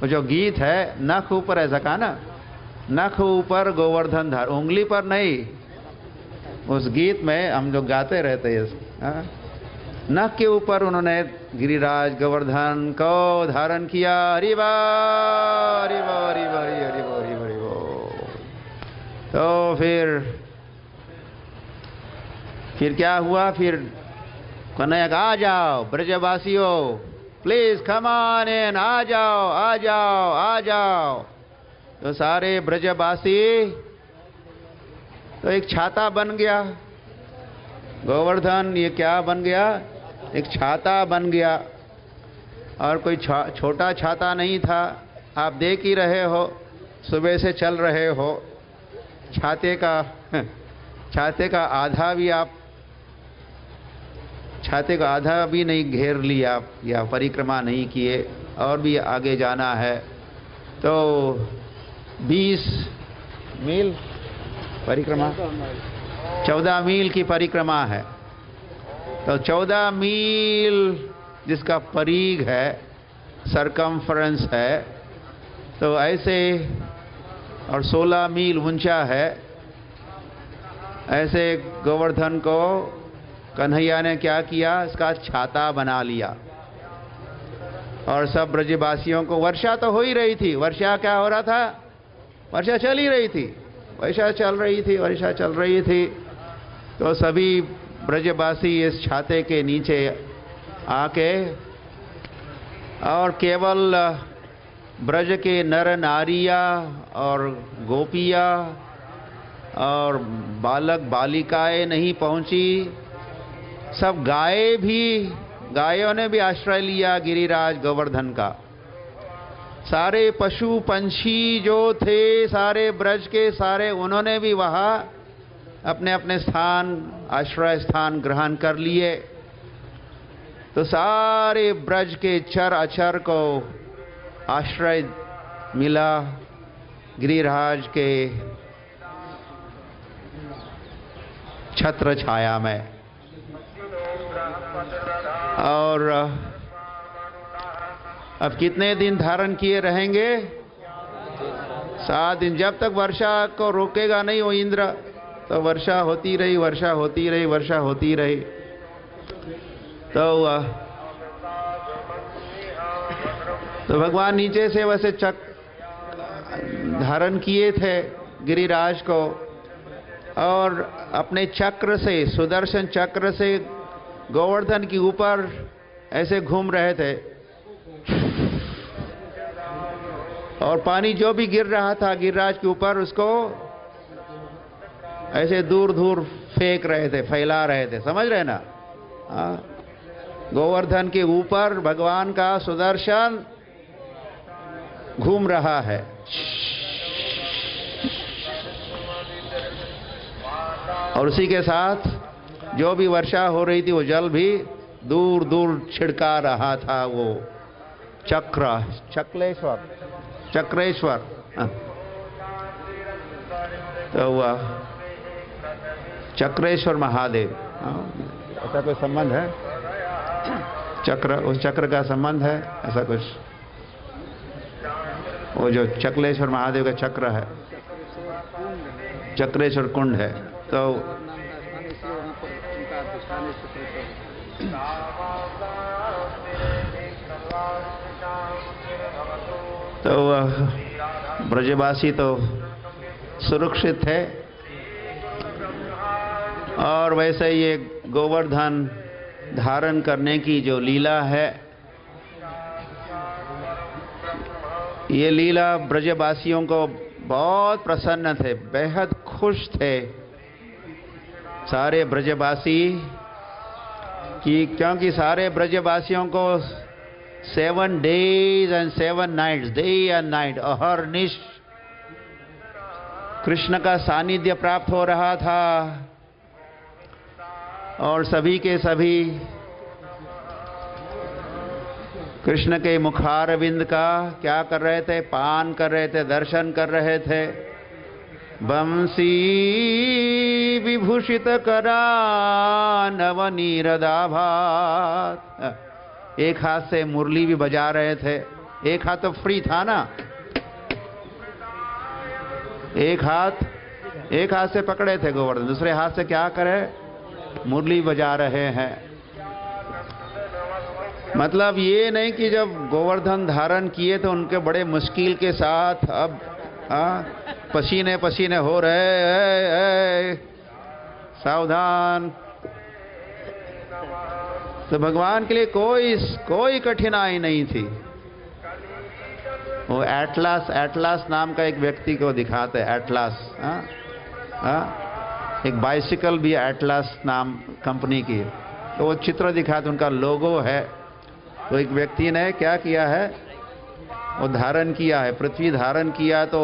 वो जो गीत है नख ऊपर, ऐसा कहा ना, नख ऊपर गोवर्धन धार, उंगली पर नहीं। उस गीत में हम लोग गाते रहते हैं, नख के ऊपर उन्होंने गिरिराज गोवर्धन को धारण किया। हरि बा हरि बा हरि बा हरि बा हरि बा हरि बा। तो फिर क्या हुआ? फिर कन्हैया आ जाओ ब्रजवासियों, प्लीज कम ऑन इन, आ जाओ आ जाओ आ जाओ। तो सारे ब्रजवासी, तो एक छाता बन गया गोवर्धन। ये क्या बन गया? एक छाता बन गया। और कोई छोटा छाता नहीं था। आप देख ही रहे हो, सुबह से चल रहे हो, छाते का आधा भी आप, छाते का आधा भी नहीं घेर लिया या परिक्रमा नहीं किए, और भी आगे जाना है। तो 20 मील परिक्रमा, 14 मील की परिक्रमा है। तो 14 मील जिसका परिघ है, सरकमफ्रेंस है, तो ऐसे, और 16 मील ऊंचा है। ऐसे गोवर्धन को कन्हैया ने क्या किया? इसका छाता बना लिया। और सब ब्रजवासियों को, वर्षा तो हो ही रही थी। वर्षा क्या हो रहा था? वर्षा चल ही रही थी, वर्षा चल रही थी। तो सभी ब्रजवासी इस छाते के नीचे आके, और केवल ब्रज के नर नारियां और गोपियां और बालक बालिकाएं नहीं पहुंची, सब गायों ने भी आश्रय लिया गिरिराज गोवर्धन का। सारे पशु पंछी जो थे, सारे ब्रज के सारे, उन्होंने भी वहाँ अपने अपने स्थान, आश्रय स्थान ग्रहण कर लिए। तो सारे ब्रज के चर अचर को आश्रय मिला गिरिराज के छत्र छाया में। और अब कितने दिन धारण किए रहेंगे? 7 दिन। जब तक वर्षा को रोकेगा नहीं वो इंद्र, तो वर्षा होती रही, वर्षा होती रही, वर्षा होती रही। तो भगवान नीचे से वैसे धारण किए थे गिरिराज को, और अपने चक्र से, सुदर्शन चक्र से गोवर्धन के ऊपर ऐसे घूम रहे थे, और पानी जो भी गिर रहा था गिरिराज के ऊपर उसको ऐसे दूर दूर फेंक रहे थे, फैला रहे थे। समझ रहे ना? गोवर्धन के ऊपर भगवान का सुदर्शन घूम रहा है। और उसी के साथ जो भी वर्षा हो रही थी वो जल भी दूर दूर छिड़का रहा था वो चक्रेश्वर। तो वह चक्रेश्वर महादेव, ऐसा कोई संबंध है? चक्र, उस चक्र का संबंध है ऐसा कुछ? वो जो चक्रेश्वर महादेव का चक्र है, चक्रेश्वर कुंड है। तो ब्रजवासी तो सुरक्षित थे। और वैसे ये गोवर्धन धारण करने की जो लीला है, ये लीला ब्रजवासियों को बहुत प्रसन्न थे, बेहद खुश थे सारे ब्रजवासी क्योंकि सारे ब्रजवासियों को 7 days and 7 nights, day and night, अहर्निश Krishna का सानिध्य प्राप्त हो रहा था। और सभी के सभी कृष्ण के मुखारविंद का क्या कर रहे थे? पान कर रहे थे, दर्शन कर रहे थे। बंसी विभूषित करा नवनीरदाभात। एक हाथ से मुरली भी बजा रहे थे, एक हाथ तो फ्री था ना, एक हाथ से पकड़े थे गोवर्धन, दूसरे हाथ से क्या करे? मुरली बजा रहे हैं। मतलब ये नहीं कि जब गोवर्धन धारण किए तो उनके बड़े मुश्किल के साथ अब पसीने पसीने हो रहे हैं, सावधान। तो भगवान के लिए कोई कठिनाई नहीं थी। वो एटलास नाम का एक व्यक्ति को दिखाते, एटलास, एक बाइसिकल भी एटलास नाम कंपनी की, तो वो चित्र दिखाते, उनका लोगो है। तो एक व्यक्ति ने क्या किया है, वो धारण किया है, पृथ्वी धारण किया तो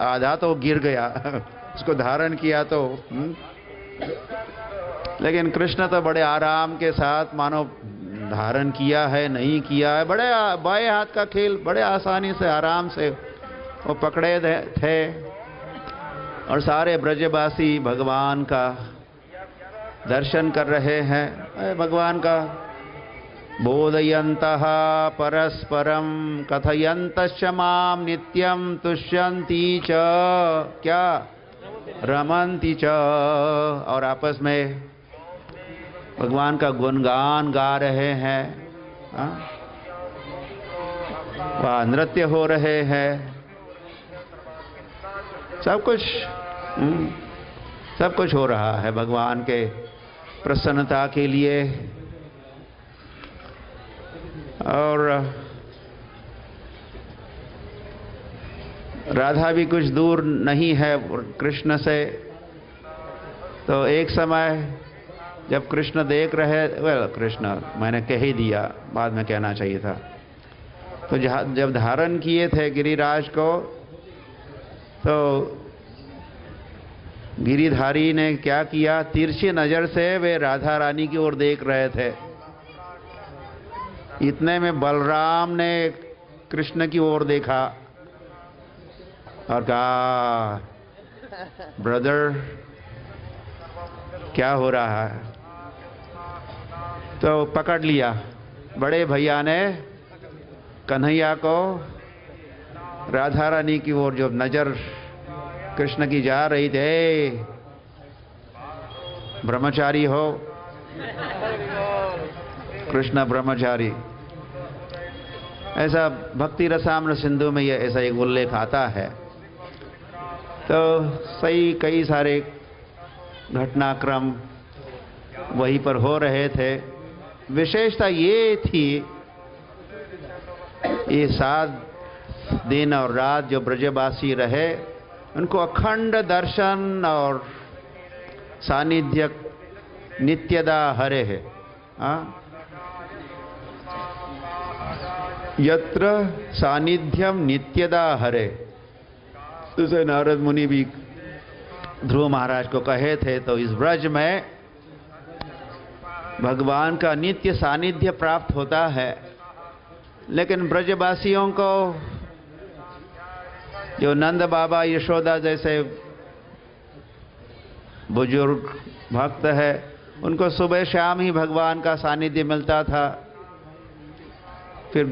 आधा तो गिर गया उसको धारण किया तो लेकिन कृष्ण तो बड़े आराम के साथ मानो धारण किया है नहीं किया है, बड़े बाएं हाथ का खेल, बड़े आसानी से आराम से वो पकड़े थे। और सारे ब्रजवासी भगवान का दर्शन कर रहे हैं। भगवान का बोधयन्तः परस्परं कथयन्तश्च मां नित्यं तुष्यन्ति च क्या रमन्ति च। और आपस में भगवान का गुणगान गा रहे हैं, वहाँ नृत्य हो रहे हैं, सब कुछ हो रहा है भगवान के प्रसन्नता के लिए। और राधा भी कुछ दूर नहीं है कृष्ण से। तो एक समय जब कृष्ण देख रहे, कृष्ण मैंने कह ही दिया, बाद में कहना चाहिए था। तो जब धारण किए थे गिरिराज को, तो गिरिधारी ने क्या किया, तिरछी नजर से वे राधा रानी की ओर देख रहे थे। इतने में बलराम ने कृष्ण की ओर देखा और कहा, ब्रदर क्या हो रहा है? तो पकड़ लिया। बड़े भैया ने कन्हैया को राधा रानी की ओर जो नजर कृष्ण की जा रही थी, ब्रह्मचारी हो, कृष्ण ब्रह्मचारी, ऐसा भक्ति रसामृत सिंधु में यह ऐसा एक उल्लेख आता है। तो सही कई सारे घटनाक्रम वहीं पर हो रहे थे। विशेषता ये थी, ये 7 दिन और रात जो ब्रजवासी रहे, उनको अखंड दर्शन और सानिध्य नित्यदा हरे है। यत्र सानिध्यम नित्यदा हरे, जैसे नारद मुनि भी ध्रुव महाराज को कहे थे। तो इस ब्रज में भगवान का नित्य सानिध्य प्राप्त होता है। लेकिन ब्रजवासियों को, जो नंद बाबा यशोदा जैसे बुजुर्ग भक्त है, उनको सुबह शाम ही भगवान का सानिध्य मिलता था। फिर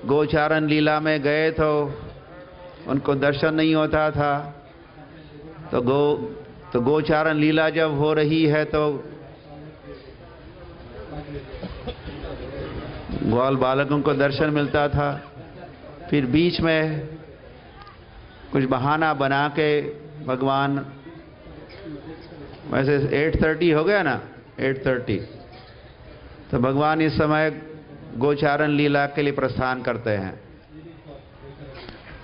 गोचारण लीला में गए तो उनको दर्शन नहीं होता था। तो गोचारण लीला जब हो रही है तो ग्वाल बालकों को दर्शन मिलता था। फिर बीच में कुछ बहाना बना के भगवान, वैसे 8:30 हो गया ना, 8:30, तो भगवान इस समय गोचारण लीला के लिए प्रस्थान करते हैं।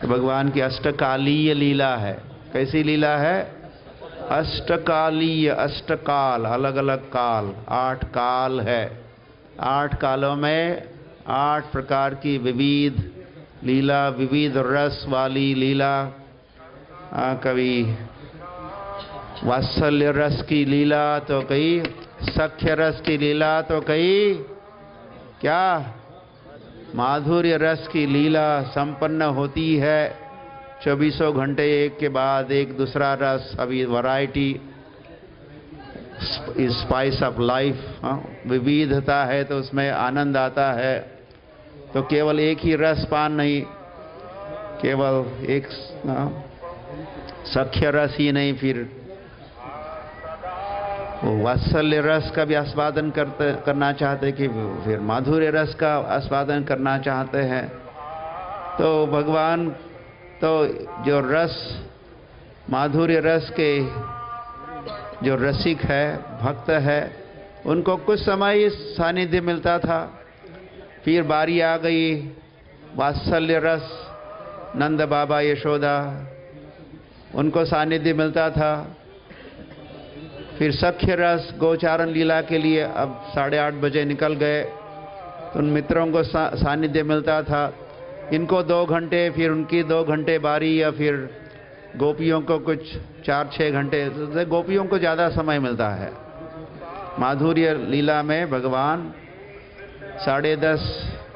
तो भगवान की अष्टकालीय लीला है। कैसी लीला है? अष्टकालीय, अष्टकाल, अलग अलग काल, 8 काल है। 8 कालों में 8 प्रकार की विविध लीला, विविध रस वाली लीला। कभी वात्सल्य रस की लीला, तो कहीं सख्य रस की लीला, तो कहीं क्या माधुर्य रस की लीला संपन्न होती है। 24 घंटे एक के बाद एक दूसरा रस, अभी वैरायटी, स्पाइस ऑफ लाइफ, विविधता है तो उसमें आनंद आता है। तो केवल एक ही रस पान नहीं, केवल एक सख्य रस ही नहीं, फिर वो वात्सल्य रस का भी आस्वादन करना चाहते, कि फिर माधुर्य रस का आस्वादन करना चाहते हैं। तो भगवान तो जो रस, माधुर्य रस के जो रसिक है, भक्त है, उनको कुछ समय सानिध्य मिलता था। फिर बारी आ गई वात्सल्य रस, नंद बाबा यशोदा, उनको सानिध्य मिलता था। फिर सख्य रस गोचारण लीला के लिए अब 8:30 बजे निकल गए, तो उन मित्रों को सानिध्य मिलता था। इनको 2 घंटे, फिर उनकी 2 घंटे बारी, या फिर गोपियों को कुछ 4-6 घंटे, तो गोपियों को ज़्यादा समय मिलता है। माधुर्य लीला में भगवान 10:30,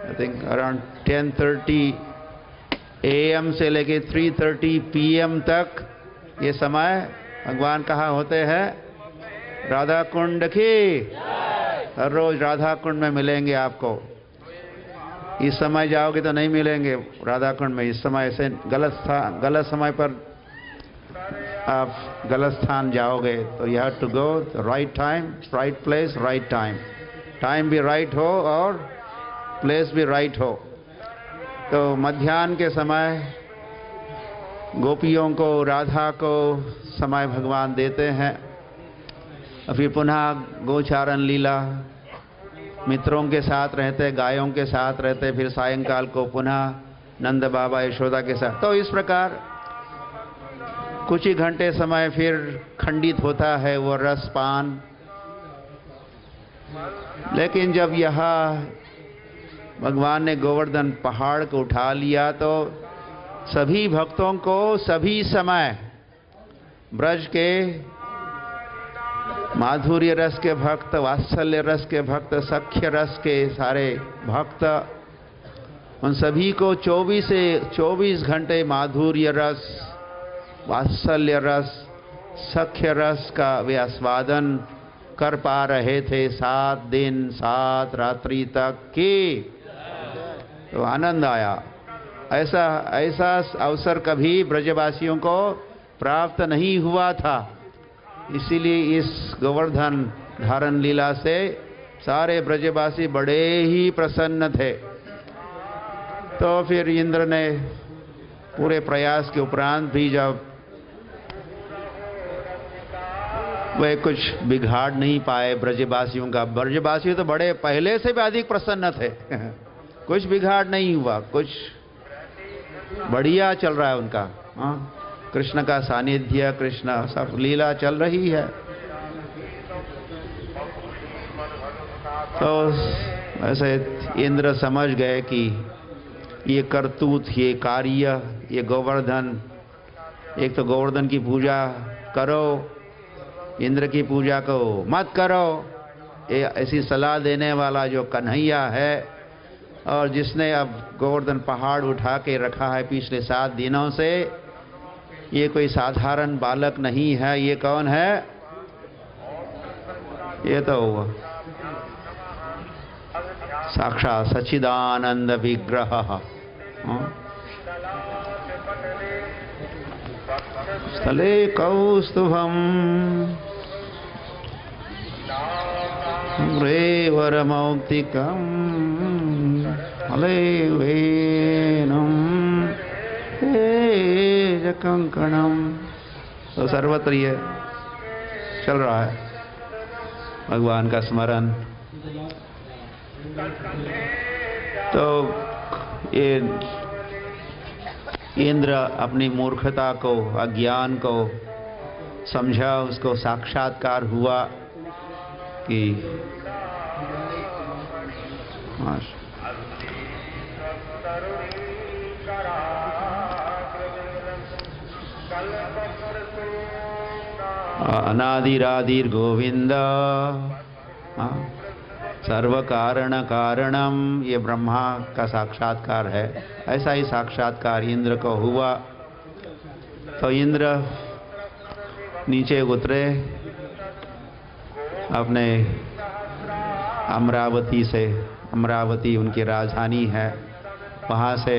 आई थिंक अराउंड 10:30 AM से लेके 3:30 PM तक ये समय भगवान कहाँ होते हैं? राधा कुंड की। हर रोज राधा कुंड में मिलेंगे आपको। इस समय जाओगे तो नहीं मिलेंगे राधा कुंड में। इस समय ऐसे गलत समय पर आप गलत स्थान जाओगे। तो you have to go right time, right place, right time. Time भी राइट हो और प्लेस भी राइट हो। तो मध्याह्न के समय गोपियों को, राधा को समय भगवान देते हैं। फिर पुनः गोचारण लीला, मित्रों के साथ रहते, गायों के साथ रहते। फिर सायंकाल को पुनः नंद बाबा यशोदा के साथ। तो इस प्रकार कुछ ही घंटे समय फिर खंडित होता है वो रसपान। लेकिन जब यहाँ भगवान ने गोवर्धन पहाड़ को उठा लिया, तो सभी भक्तों को सभी समय ब्रज के माधुर्य रस के भक्त, वात्सल्य रस के भक्त, सख्य रस के सारे भक्त, उन सभी को 24 से 24 घंटे माधुर्य रस, वात्सल्य रस, सख्य रस का वे आस्वादन कर पा रहे थे 7 दिन 7 रात्रि तक की। तो आनंद आया। ऐसा अवसर कभी ब्रजवासियों को प्राप्त नहीं हुआ था। इसीलिए इस गोवर्धन धारण लीला से सारे ब्रजवासी बड़े ही प्रसन्न थे। तो फिर इंद्र ने पूरे प्रयास के उपरांत भी जब वे कुछ बिगाड़ नहीं पाए ब्रजवासियों का, ब्रजवासी तो बड़े पहले से भी अधिक प्रसन्न थे कुछ बिगाड़ नहीं हुआ, कुछ बढ़िया चल रहा है उनका। कृष्ण का सानिध्य, कृष्ण सब लीला चल रही है। तो ऐसे इंद्र समझ गए कि ये करतूत, ये कार्य, ये गोवर्धन, एक तो गोवर्धन की पूजा करो, इंद्र की पूजा को मत करो, ये ऐसी सलाह देने वाला जो कन्हैया है और जिसने अब गोवर्धन पहाड़ उठा के रखा है पिछले 7 दिनों से, ये कोई साधारण बालक नहीं है। ये कौन है? ये तो साक्षात सच्चिदानंद विग्रह। स्थले कौस्तुभम रेवरमौक्तिकम हले वेनम कंकणम। तो सर्वत्र ये चल रहा है भगवान का स्मरण। तो ये इंद्र अपनी मूर्खता को, अज्ञान को समझा, उसको साक्षात्कार हुआ कि अनादिरादिर गोविंद सर्व कारण कारणम, ये ब्रह्मा का साक्षात्कार है। ऐसा ही साक्षात्कार इंद्र को हुआ। तो इंद्र नीचे उतरे अपने अमरावती से, अमरावती उनकी राजधानी है, वहाँ से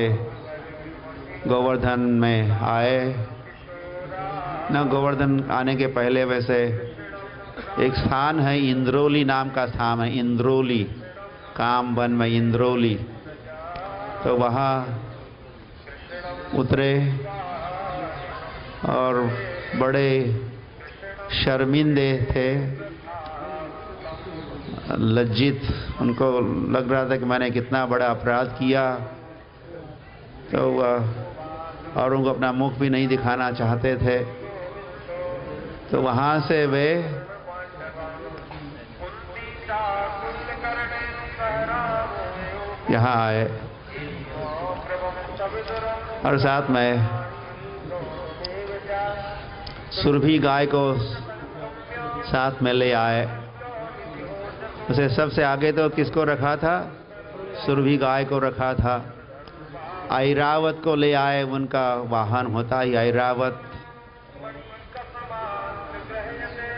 गोवर्धन में आए। न गोवर्धन आने के पहले वैसे एक स्थान है, इंद्रोली नाम का स्थान है, इंद्रोली, कामवन में इंद्रोली। तो वहाँ उतरे और बड़े शर्मिंदे थे, लज्जित, उनको लग रहा था कि मैंने कितना बड़ा अपराध किया। तो वह औरों को अपना मुख भी नहीं दिखाना चाहते थे। तो वहाँ से वे यहाँ आए और साथ में सुरभि गाय को साथ में ले आए। उसे सबसे आगे तो किसको रखा था? सुरभि गाय को रखा था। ऐरावत को ले आए, उनका वाहन होता है ऐरावत।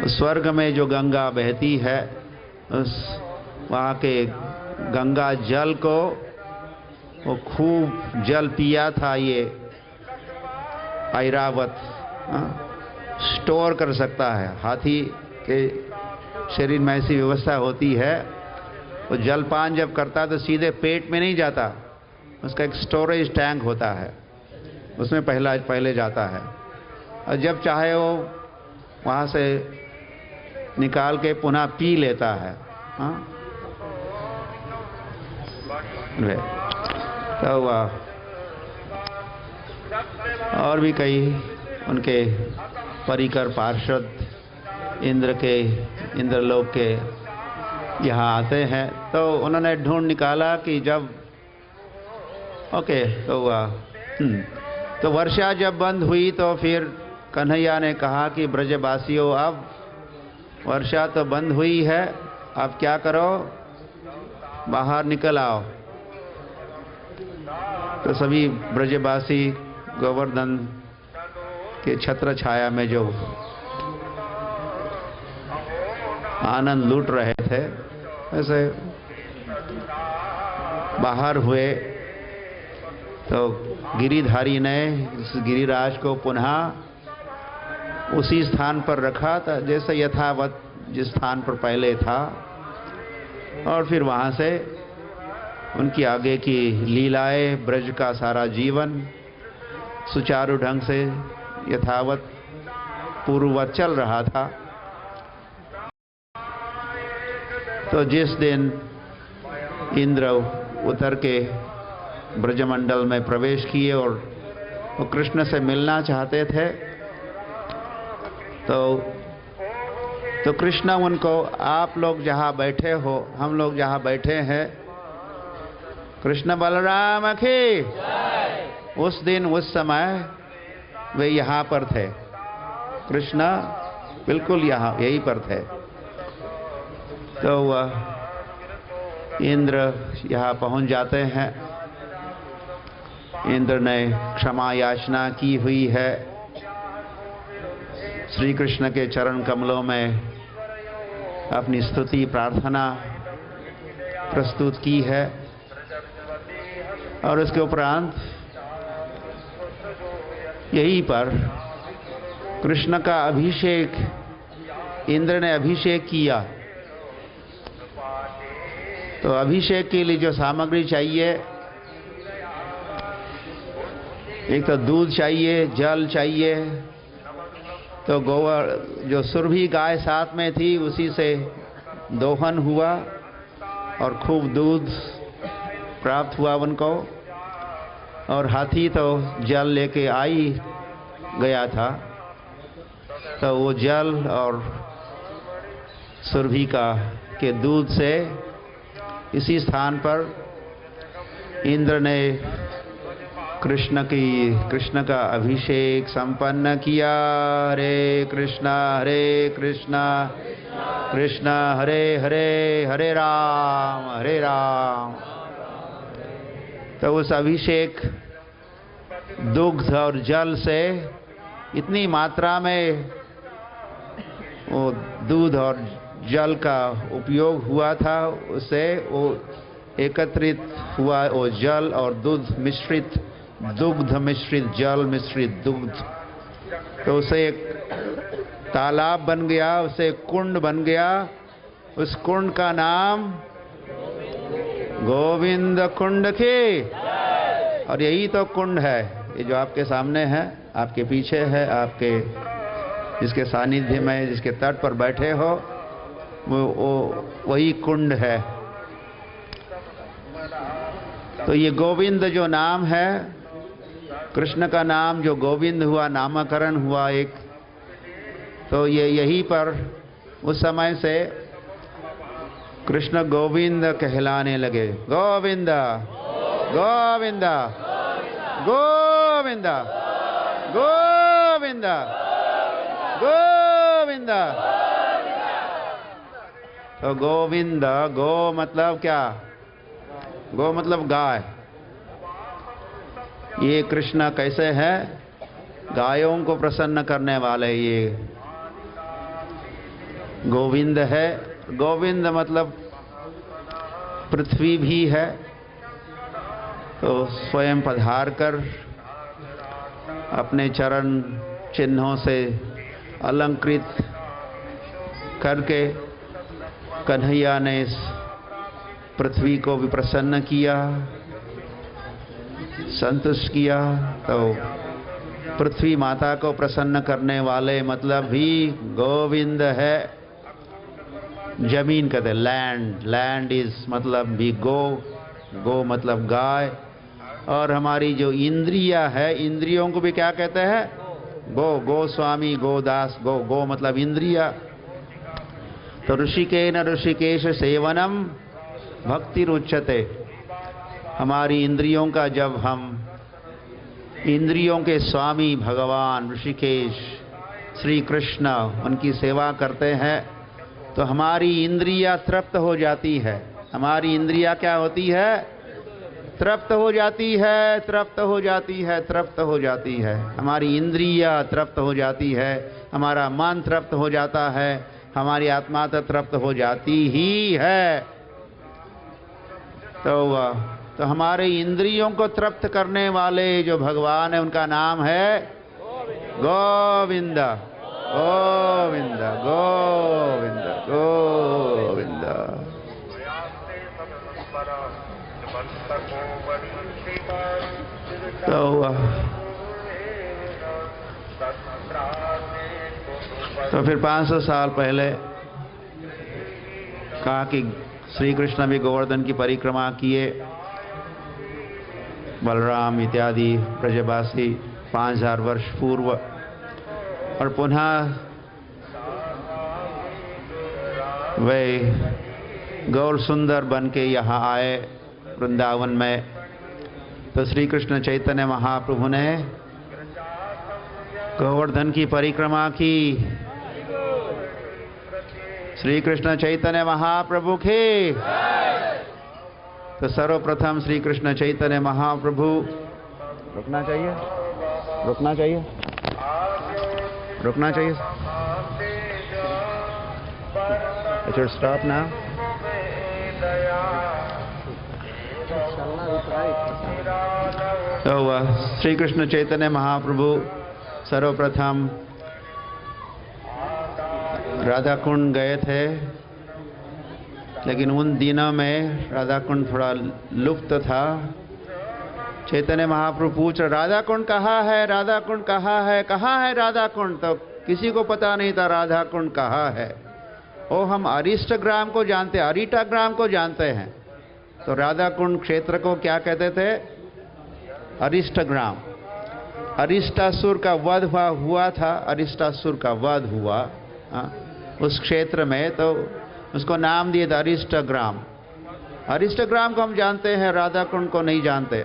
स्वर्ग में जो गंगा बहती है, उस वहाँ के गंगा जल को वो खूब जल पिया था ये ऐरावत। स्टोर कर सकता है। हाथी के शरीर में ऐसी व्यवस्था होती है, वो जलपान जब करता है तो सीधे पेट में नहीं जाता, उसका एक स्टोरेज टैंक होता है, उसमें पहले जाता है और जब चाहे वो वहाँ से निकाल के पुनः पी लेता है। तो और भी कई उनके परिकर पार्षद इंद्रलोक के यहाँ आते हैं। तो उन्होंने ढूंढ निकाला कि जब तो वर्षा जब बंद हुई तो फिर कन्हैया ने कहा कि ब्रजवासियों अब वर्षा तो बंद हुई है, अब क्या करो, बाहर निकल आओ। तो सभी ब्रजवासी गोवर्धन के छत्र छाया में जो आनंद लूट रहे थे, ऐसे बाहर हुए। तो गिरिधारी ने इस गिरिराज को पुनः उसी स्थान पर रखा था जैसे यथावत जिस स्थान पर पहले था, और फिर वहाँ से उनकी आगे की लीलाएं, ब्रज का सारा जीवन सुचारू ढंग से यथावत पूर्ववत चल रहा था। तो जिस दिन इंद्र उतर के ब्रजमंडल में प्रवेश किए और वो कृष्ण से मिलना चाहते थे, तो कृष्ण उनको, आप लोग जहाँ बैठे हो, हम लोग जहाँ बैठे हैं, कृष्ण बलराम की, उस दिन उस समय वे यहाँ पर थे। कृष्ण बिल्कुल यहाँ यहीं पर थे। तो वह इंद्र यहाँ पहुँच जाते हैं। इंद्र ने क्षमा याचना की हुई है, श्री कृष्ण के चरण कमलों में अपनी स्तुति प्रार्थना प्रस्तुत की है, और उसके उपरांत यहीं पर कृष्ण का अभिषेक, इंद्र ने अभिषेक किया। तो अभिषेक के लिए जो सामग्री चाहिए, एक तो दूध चाहिए, जल चाहिए। तो गोबर जो सुरभि गाय साथ में थी, उसी से दोहन हुआ और खूब दूध प्राप्त हुआ उनको। और हाथी तो जल लेके आई गया था, तो वो जल और सुरभि के दूध से इसी स्थान पर इंद्र ने कृष्ण का अभिषेक संपन्न किया। हरे कृष्णा कृष्णा हरे हरे, हरे राम। तो उस अभिषेक दुग्ध और जल से इतनी मात्रा में वो दूध और जल का उपयोग हुआ था, उससे वो एकत्रित हुआ वो जल और दूध मिश्रित, दुग्ध मिश्रित जल मिश्रित दुग्ध। तो उसे एक तालाब बन गया, उसे कुंड बन गया। उस कुंड का नाम गोविंद कुंड की। और यही तो कुंड है, ये जो आपके सामने है, आपके पीछे है, आपके जिसके सानिध्य में, जिसके तट पर बैठे हो, वो वही कुंड है। तो ये गोविंद जो नाम है, कृष्ण का नाम जो गोविंद हुआ, नामकरण हुआ एक, तो ये यहीं पर उस समय से कृष्ण गोविंद कहलाने लगे। गोविंद गोविंद गोविंद गोविंद गोविंद। तो गोविंद, गो मतलब क्या? गो मतलब गाय। ये कृष्ण कैसे है? गायों को प्रसन्न करने वाले ये गोविंद है। गोविंद मतलब पृथ्वी भी है। तो स्वयं पधार कर अपने चरण चिन्हों से अलंकृत करके कन्हैया ने इस पृथ्वी को भी प्रसन्न किया, संतुष्ट किया। तो पृथ्वी माता को प्रसन्न करने वाले मतलब भी गोविंद है। जमीन कहते लैंड, लैंड इज मतलब भी गो, गो मतलब गाय। और हमारी जो इंद्रिया है, इंद्रियों को भी क्या कहते हैं? गो, गोस्वामी, गोदास, गो, गो मतलब इंद्रिया। तो ऋषिकेन ऋषिकेश सेवनम भक्ति रुच्यते। हमारी इंद्रियों का, जब हम इंद्रियों के स्वामी भगवान ऋषिकेश श्री कृष्ण उनकी सेवा करते हैं, तो हमारी इंद्रियां तृप्त हो जाती है। हमारी इंद्रियां क्या होती है? तृप्त हो जाती है, तृप्त हो जाती है, तृप्त हो जाती है। हमारी इंद्रियां तृप्त हो जाती है, हमारा मन तृप्त हो जाता है, हमारी आत्मा तो तृप्त हो जाती ही है। तो हमारे इंद्रियों को तृप्त करने वाले जो भगवान है उनका नाम है गोविंद, गोविंद, गोविंद, गोविंद। तो फिर 500 साल पहले कहा कि श्री कृष्ण भी गोवर्धन की परिक्रमा किए, बलराम इत्यादि ब्रजवासी 5000 वर्ष पूर्व, और पुनः वे गौर सुंदर बन के यहाँ आए वृंदावन में। तो श्री कृष्ण चैतन्य महाप्रभु ने गोवर्धन की परिक्रमा की। श्री कृष्ण चैतन्य महाप्रभु की। तो सर्वप्रथम श्री कृष्ण चैतन्य महाप्रभु, रुकना चाहिए, रुकना चाहिए, रुकना चाहिए। I should stop now. तो श्री कृष्ण चैतन्य महाप्रभु सर्वप्रथम राधा कुंड गए थे, लेकिन उन दिनों में राधा कुंड थोड़ा लुप्त था। चैतन्य महाप्रभु पूछ रहे, राधा कुंड कहाँ है, राधा कुंड कहाँ है, कहाँ है राधा कुंड? तो किसी को पता नहीं था राधा कुंड कहाँ है। ओ, हम अरिष्टग्राम को जानते, अरिटाग्राम को जानते हैं। तो राधा कुंड क्षेत्र को क्या कहते थे? अरिष्टग्राम। अरिष्टासुर का वध हुआ था, अरिष्टासुर का वध हुआ उस क्षेत्र में, तो उसको नाम दिए था अरिष्टग्राम। अरिष्टग्राम को हम जानते हैं, राधा कुंड को नहीं जानते।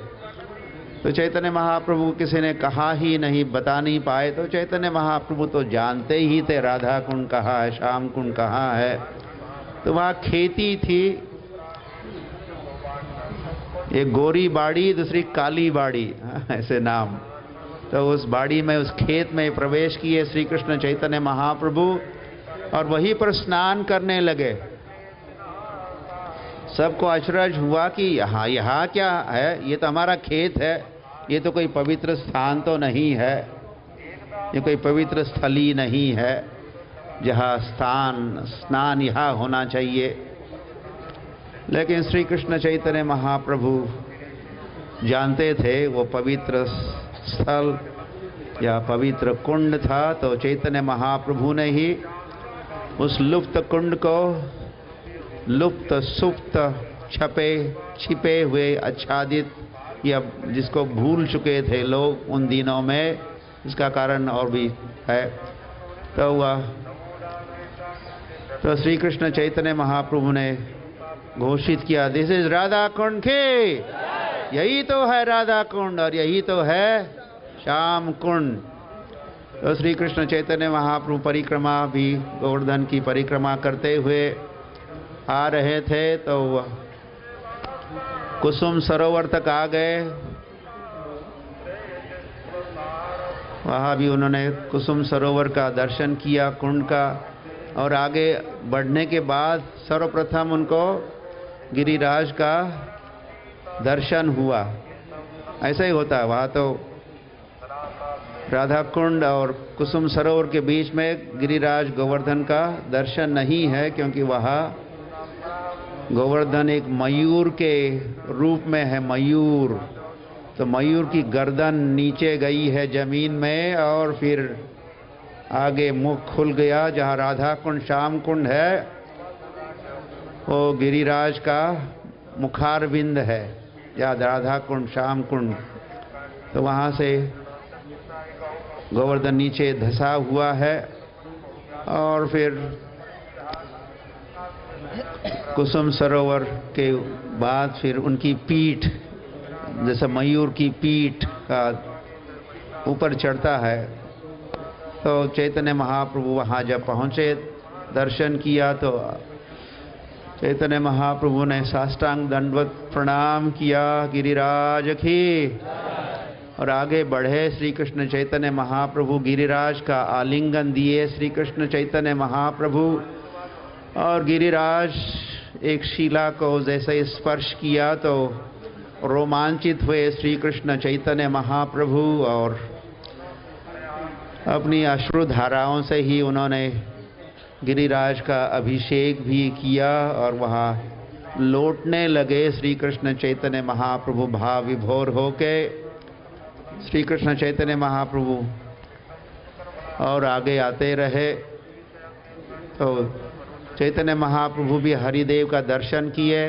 तो चैतन्य महाप्रभु किसी ने कहा ही नहीं, बता नहीं पाए। तो चैतन्य महाप्रभु तो जानते ही थे राधा कुंड कहाँ है, श्याम कुंड कहाँ है। तो वहाँ खेती थी, एक गोरी बाड़ी, दूसरी काली बाड़ी, ऐसे नाम। तो उस बाड़ी में, उस खेत में प्रवेश किए श्री कृष्ण चैतन्य महाप्रभु और वहीं पर स्नान करने लगे। सबको आश्चर्य हुआ कि यहाँ क्या है, ये तो हमारा खेत है, ये तो कोई पवित्र स्थान तो नहीं है, ये कोई पवित्र स्थली नहीं है जहाँ स्नान यहाँ होना चाहिए। लेकिन श्री कृष्ण चैतन्य महाप्रभु जानते थे वो पवित्र स्थल या पवित्र कुंड था। तो चैतन्य महाप्रभु ने ही उस लुप्त कुंड को, लुप्त सुप्त छिपे हुए आच्छादित, या जिसको भूल चुके थे लोग उन दिनों में, इसका कारण और भी है। तो श्री कृष्ण चैतन्य महाप्रभु ने घोषित किया, दिस इज राधा कुंड के, यही तो है राधा कुंड और यही तो है श्याम कुंड। तो श्री कृष्ण चैतन्य महाप्रभु परिक्रमा भी, गोवर्धन की परिक्रमा करते हुए आ रहे थे। तो कुसुम सरोवर तक आ गए। वहाँ भी उन्होंने कुसुम सरोवर का दर्शन किया, कुंड का। और आगे बढ़ने के बाद सर्वप्रथम उनको गिरिराज का दर्शन हुआ। ऐसा ही होता है, वहाँ तो राधा कुंड और कुसुम सरोवर के बीच में गिरिराज गोवर्धन का दर्शन नहीं है, क्योंकि वहाँ गोवर्धन एक मयूर के रूप में है, मयूर। तो मयूर की गर्दन नीचे गई है जमीन में और फिर आगे मुख खुल गया। जहाँ राधा कुंड श्याम कुंड है वो गिरिराज का मुखारविंद है, या राधा कुंड श्याम कुंड। तो वहाँ से गोवर्धन नीचे धंसा हुआ है और फिर कुसुम सरोवर के बाद फिर उनकी पीठ, जैसे मयूर की पीठ का ऊपर चढ़ता है। तो चैतन्य महाप्रभु वहाँ जब पहुँचे दर्शन किया तो चैतन्य महाप्रभु ने साष्टांग दंडवत प्रणाम किया, गिरिराज की, और आगे बढ़े। श्री कृष्ण चैतन्य महाप्रभु गिरिराज का आलिंगन दिए श्री कृष्ण चैतन्य महाप्रभु, और गिरिराज एक शिला को जैसे स्पर्श किया तो रोमांचित हुए श्री कृष्ण चैतन्य महाप्रभु, और अपनी अश्रुधाराओं से ही उन्होंने गिरिराज का अभिषेक भी किया, और वहाँ लौटने लगे श्री कृष्ण चैतन्य महाप्रभु भाव विभोर होके। श्री कृष्ण चैतन्य महाप्रभु और आगे आते रहे तो चैतन्य महाप्रभु भी हरिदेव का दर्शन किए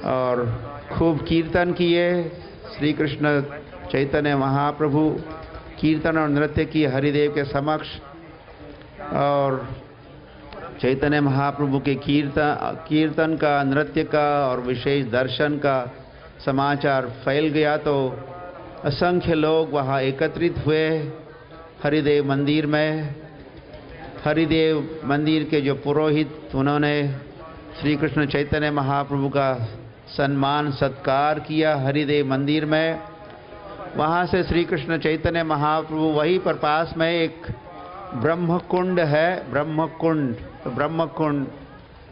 और खूब कीर्तन किए। श्री कृष्ण चैतन्य महाप्रभु कीर्तन और नृत्य की हरिदेव के समक्ष, और चैतन्य महाप्रभु के कीर्तन का, नृत्य का और विशेष दर्शन का समाचार फैल गया तो असंख्य लोग वहाँ एकत्रित हुए हरिदेव मंदिर में। हरिदेव मंदिर के जो पुरोहित, उन्होंने श्री कृष्ण चैतन्य महाप्रभु का सम्मान सत्कार किया हरिदेव मंदिर में। वहाँ से श्री कृष्ण चैतन्य महाप्रभु वहीं पर पास में एक ब्रह्म कुंड है, ब्रह्म कुंड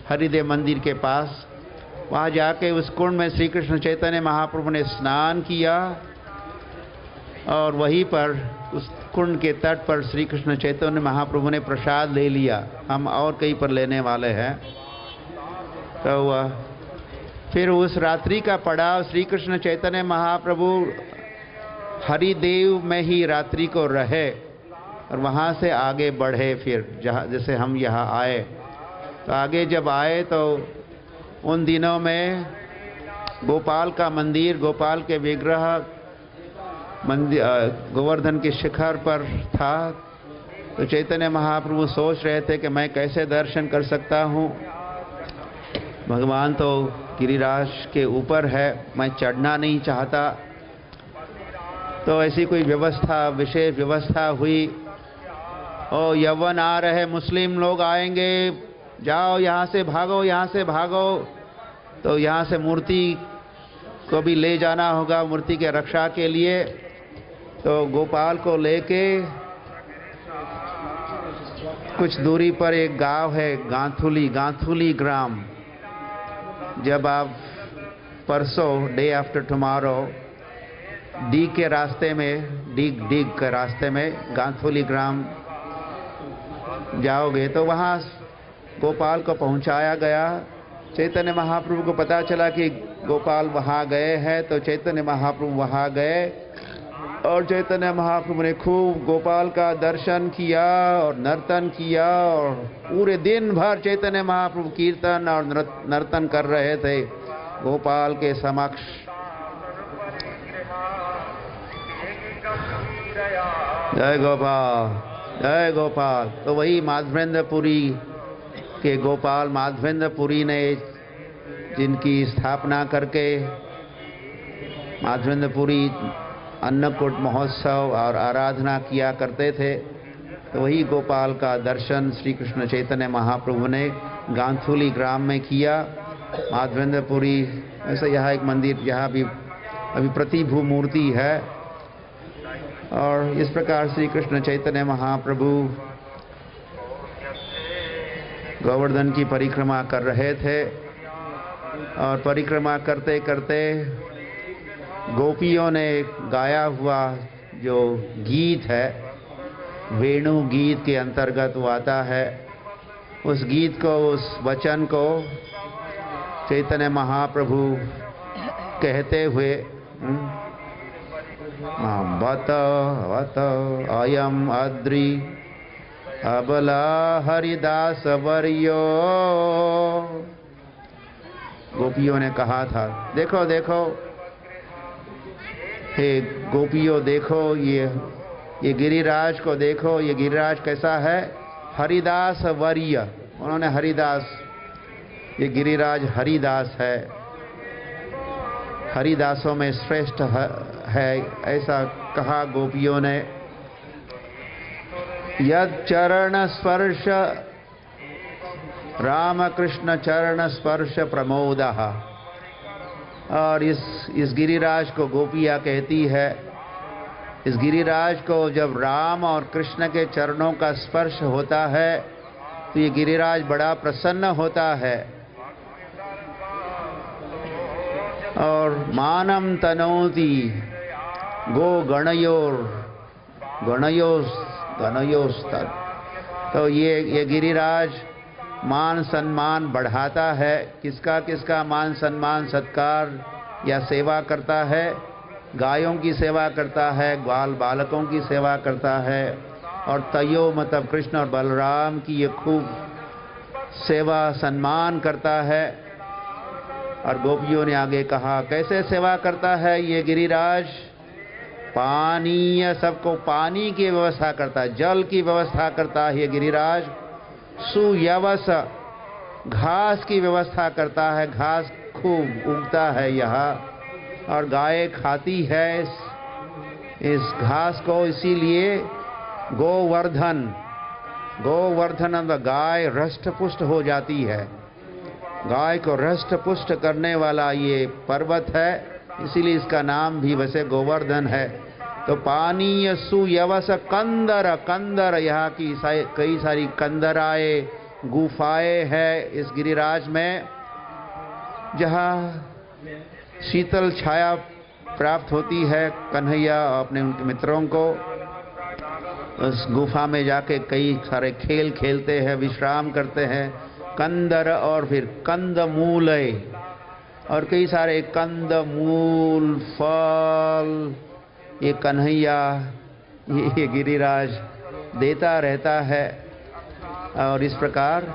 हरिदेव मंदिर के पास, वहाँ जाके उस कुंड में श्री कृष्ण चैतन्य महाप्रभु ने स्नान किया, और वहीं पर उस कुंड के तट पर श्री कृष्ण चैतन्य महाप्रभु ने प्रसाद ले लिया। हम और कहीं पर लेने वाले हैं। तो फिर उस रात्रि का पड़ाव श्री कृष्ण चैतन्य महाप्रभु हरिदेव में ही रात्रि को रहे, और वहाँ से आगे बढ़े। फिर जैसे हम यहाँ आए तो आगे जब आए तो उन दिनों में गोपाल का मंदिर, गोपाल के विग्रह मंदिर गोवर्धन के शिखर पर था। तो चैतन्य महाप्रभु सोच रहे थे कि मैं कैसे दर्शन कर सकता हूँ, भगवान तो गिरिराज के ऊपर है, मैं चढ़ना नहीं चाहता। तो ऐसी कोई व्यवस्था, विशेष व्यवस्था हुई। ओ यवन आ रहे, मुस्लिम लोग आएंगे, जाओ यहाँ से भागो, यहाँ से भागो। तो यहाँ से मूर्ति को भी ले जाना होगा मूर्ति के रक्षा के लिए। तो गोपाल को लेके कुछ दूरी पर एक गांव है गांथुली ग्राम। जब आप परसों, डे आफ्टर टुमारो, डीग के रास्ते में गांथुली ग्राम जाओगे तो वहाँ गोपाल को पहुँचाया गया। चैतन्य महाप्रभु को पता चला कि गोपाल वहाँ गए हैं, तो चैतन्य महाप्रभु वहाँ गए, और चैतन्य महाप्रभु ने खूब गोपाल का दर्शन किया और नर्तन किया, और पूरे दिन भर चैतन्य महाप्रभु कीर्तन और नर्तन कर रहे थे गोपाल के समक्ष। जय गोपाल, जय गोपाल। तो वही माधवेंद्रपुरी के गोपाल माधवेंद्रपुरी ने, जिनकी स्थापना करके माधवेंद्रपुरी अन्नकूट महोत्सव और आराधना किया करते थे, तो वही गोपाल का दर्शन श्री कृष्ण चैतन्य महाप्रभु ने गांथुली ग्राम में किया। माधवेंद्रपुरी, ऐसे यहाँ एक मंदिर, यहाँ भी अभी प्रतिभू मूर्ति है। और इस प्रकार श्री कृष्ण चैतन्य महाप्रभु गोवर्धन की परिक्रमा कर रहे थे, और परिक्रमा करते करते गोपियों ने गाया हुआ जो गीत है, वेणु गीत के अंतर्गत वो आता है, उस गीत को, उस वचन को चैतन्य महाप्रभु कहते हुए बत अयम अद्रि अबला हरिदास वर्यो, गोपियों ने कहा था, देखो देखो हे गोपियों, देखो ये गिरिराज को देखो, ये गिरिराज कैसा है, हरिदास वर्य। उन्होंने हरिदास, ये गिरिराज हरिदास है, हरिदासों में श्रेष्ठ है, ऐसा कहा गोपियों ने। यद चरण स्पर्श राम कृष्ण चरण स्पर्श प्रमोदः। और इस गिरिराज को गोपियाँ कहती है। इस गिरिराज को जब राम और कृष्ण के चरणों का स्पर्श होता है तो ये गिरिराज बड़ा प्रसन्न होता है। और मानम तनोति गो गणयोस्तत्। तो ये गिरिराज मान सम्मान बढ़ाता है। किसका किसका मान सम्मान सत्कार या सेवा करता है? गायों की सेवा करता है, ग्वाल बालकों की सेवा करता है, और तयो मतलब कृष्ण और बलराम की ये खूब सेवा सम्मान करता है। और गोपियों ने आगे कहा कैसे सेवा करता है ये गिरिराज? पानीय, सबको पानी की व्यवस्था करता है, जल की व्यवस्था करता है ये गिरिराज। सुयवस, घास की व्यवस्था करता है, घास खूब उगता है यहाँ, और गाय खाती है इस घास को। इसीलिए गोवर्धन गाय हृष्ट पुष्ट हो जाती है। गाय को हृष्ट पुष्ट करने वाला ये पर्वत है, इसीलिए इसका नाम भी वैसे गोवर्धन है। तो पानीय सुयवस कंदर, यहाँ की कई सारी कंदराएं, गुफाएं हैं इस गिरिराज में, जहाँ शीतल छाया प्राप्त होती है। कन्हैया अपने उनके मित्रों को उस गुफा में जाके कई सारे खेल खेलते हैं, विश्राम करते हैं। कंदर और फिर कंदमूल, और कई सारे कंदमूल फल ये कन्हैया ये गिरिराज देता रहता है। और इस प्रकार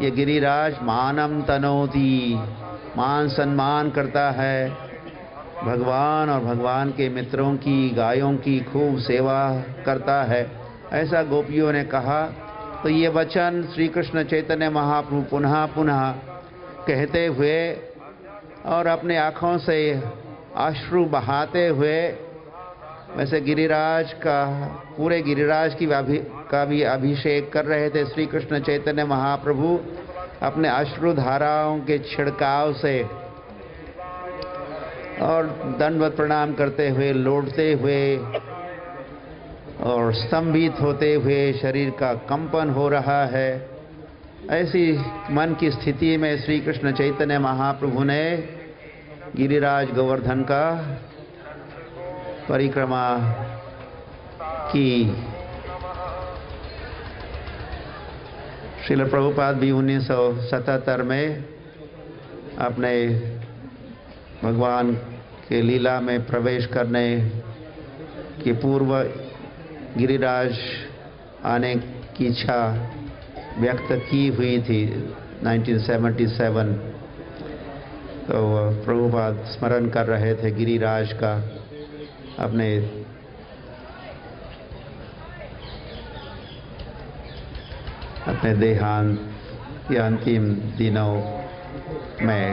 ये गिरिराज मानम तनोति, मान सम्मान करता है भगवान और भगवान के मित्रों की, गायों की खूब सेवा करता है। ऐसा गोपियों ने कहा। तो ये वचन श्री कृष्ण चैतन्य महाप्रभु पुनः पुनः कहते हुए और अपने आँखों से अश्रु बहाते हुए, वैसे गिरिराज का पूरे गिरिराज का भी अभिषेक कर रहे थे श्री कृष्ण चैतन्य महाप्रभु अपने अश्रु धाराओं के छिड़काव से, और दंडवत प्रणाम करते हुए, लौटते हुए और स्तंभित होते हुए शरीर का कंपन हो रहा है। ऐसी मन की स्थिति में श्री कृष्ण चैतन्य महाप्रभु ने गिरिराज गोवर्धन का परिक्रमा की। श्रील प्रभुपाद भी 1977 में अपने भगवान के लीला में प्रवेश करने के पूर्व गिरिराज आने की इच्छा व्यक्त की हुई थी 1977। तो प्रभुपाद स्मरण कर रहे थे गिरिराज का अपने देहांत या अंतिम दिनों में।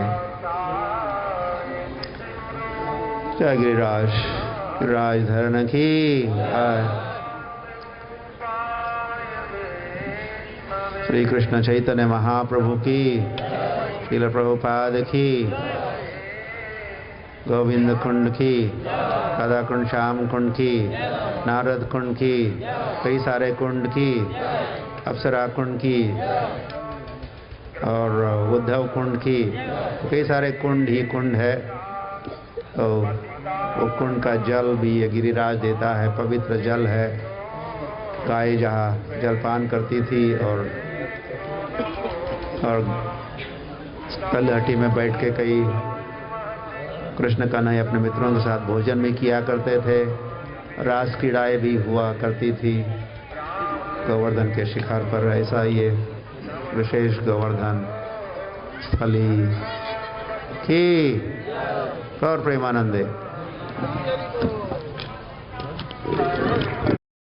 जय गिरिराज धरण की। श्री कृष्ण चैतन्य महाप्रभु की, श्रील प्रभुपाद की, गोविंद कुंड की, राधा कुंड, श्याम कुंड की, नारद कुंड की, कई सारे कुंड की, अप्सरा कुंड की और उद्धव कुंड की, कई सारे कुंड ही कुंड है। तो वो कुंड का जल भी ये गिरिराज देता है, पवित्र जल है। गाय जहाँ जलपान करती थी और तलहटी में बैठ के कई कृष्ण कन्हैया अपने मित्रों के साथ भोजन भी किया करते थे। रास क्रीड़ाएँ भी हुआ करती थी गोवर्धन के शिखर पर। ऐसा ये विशेष गोवर्धन स्थली की और प्रेमानंदे।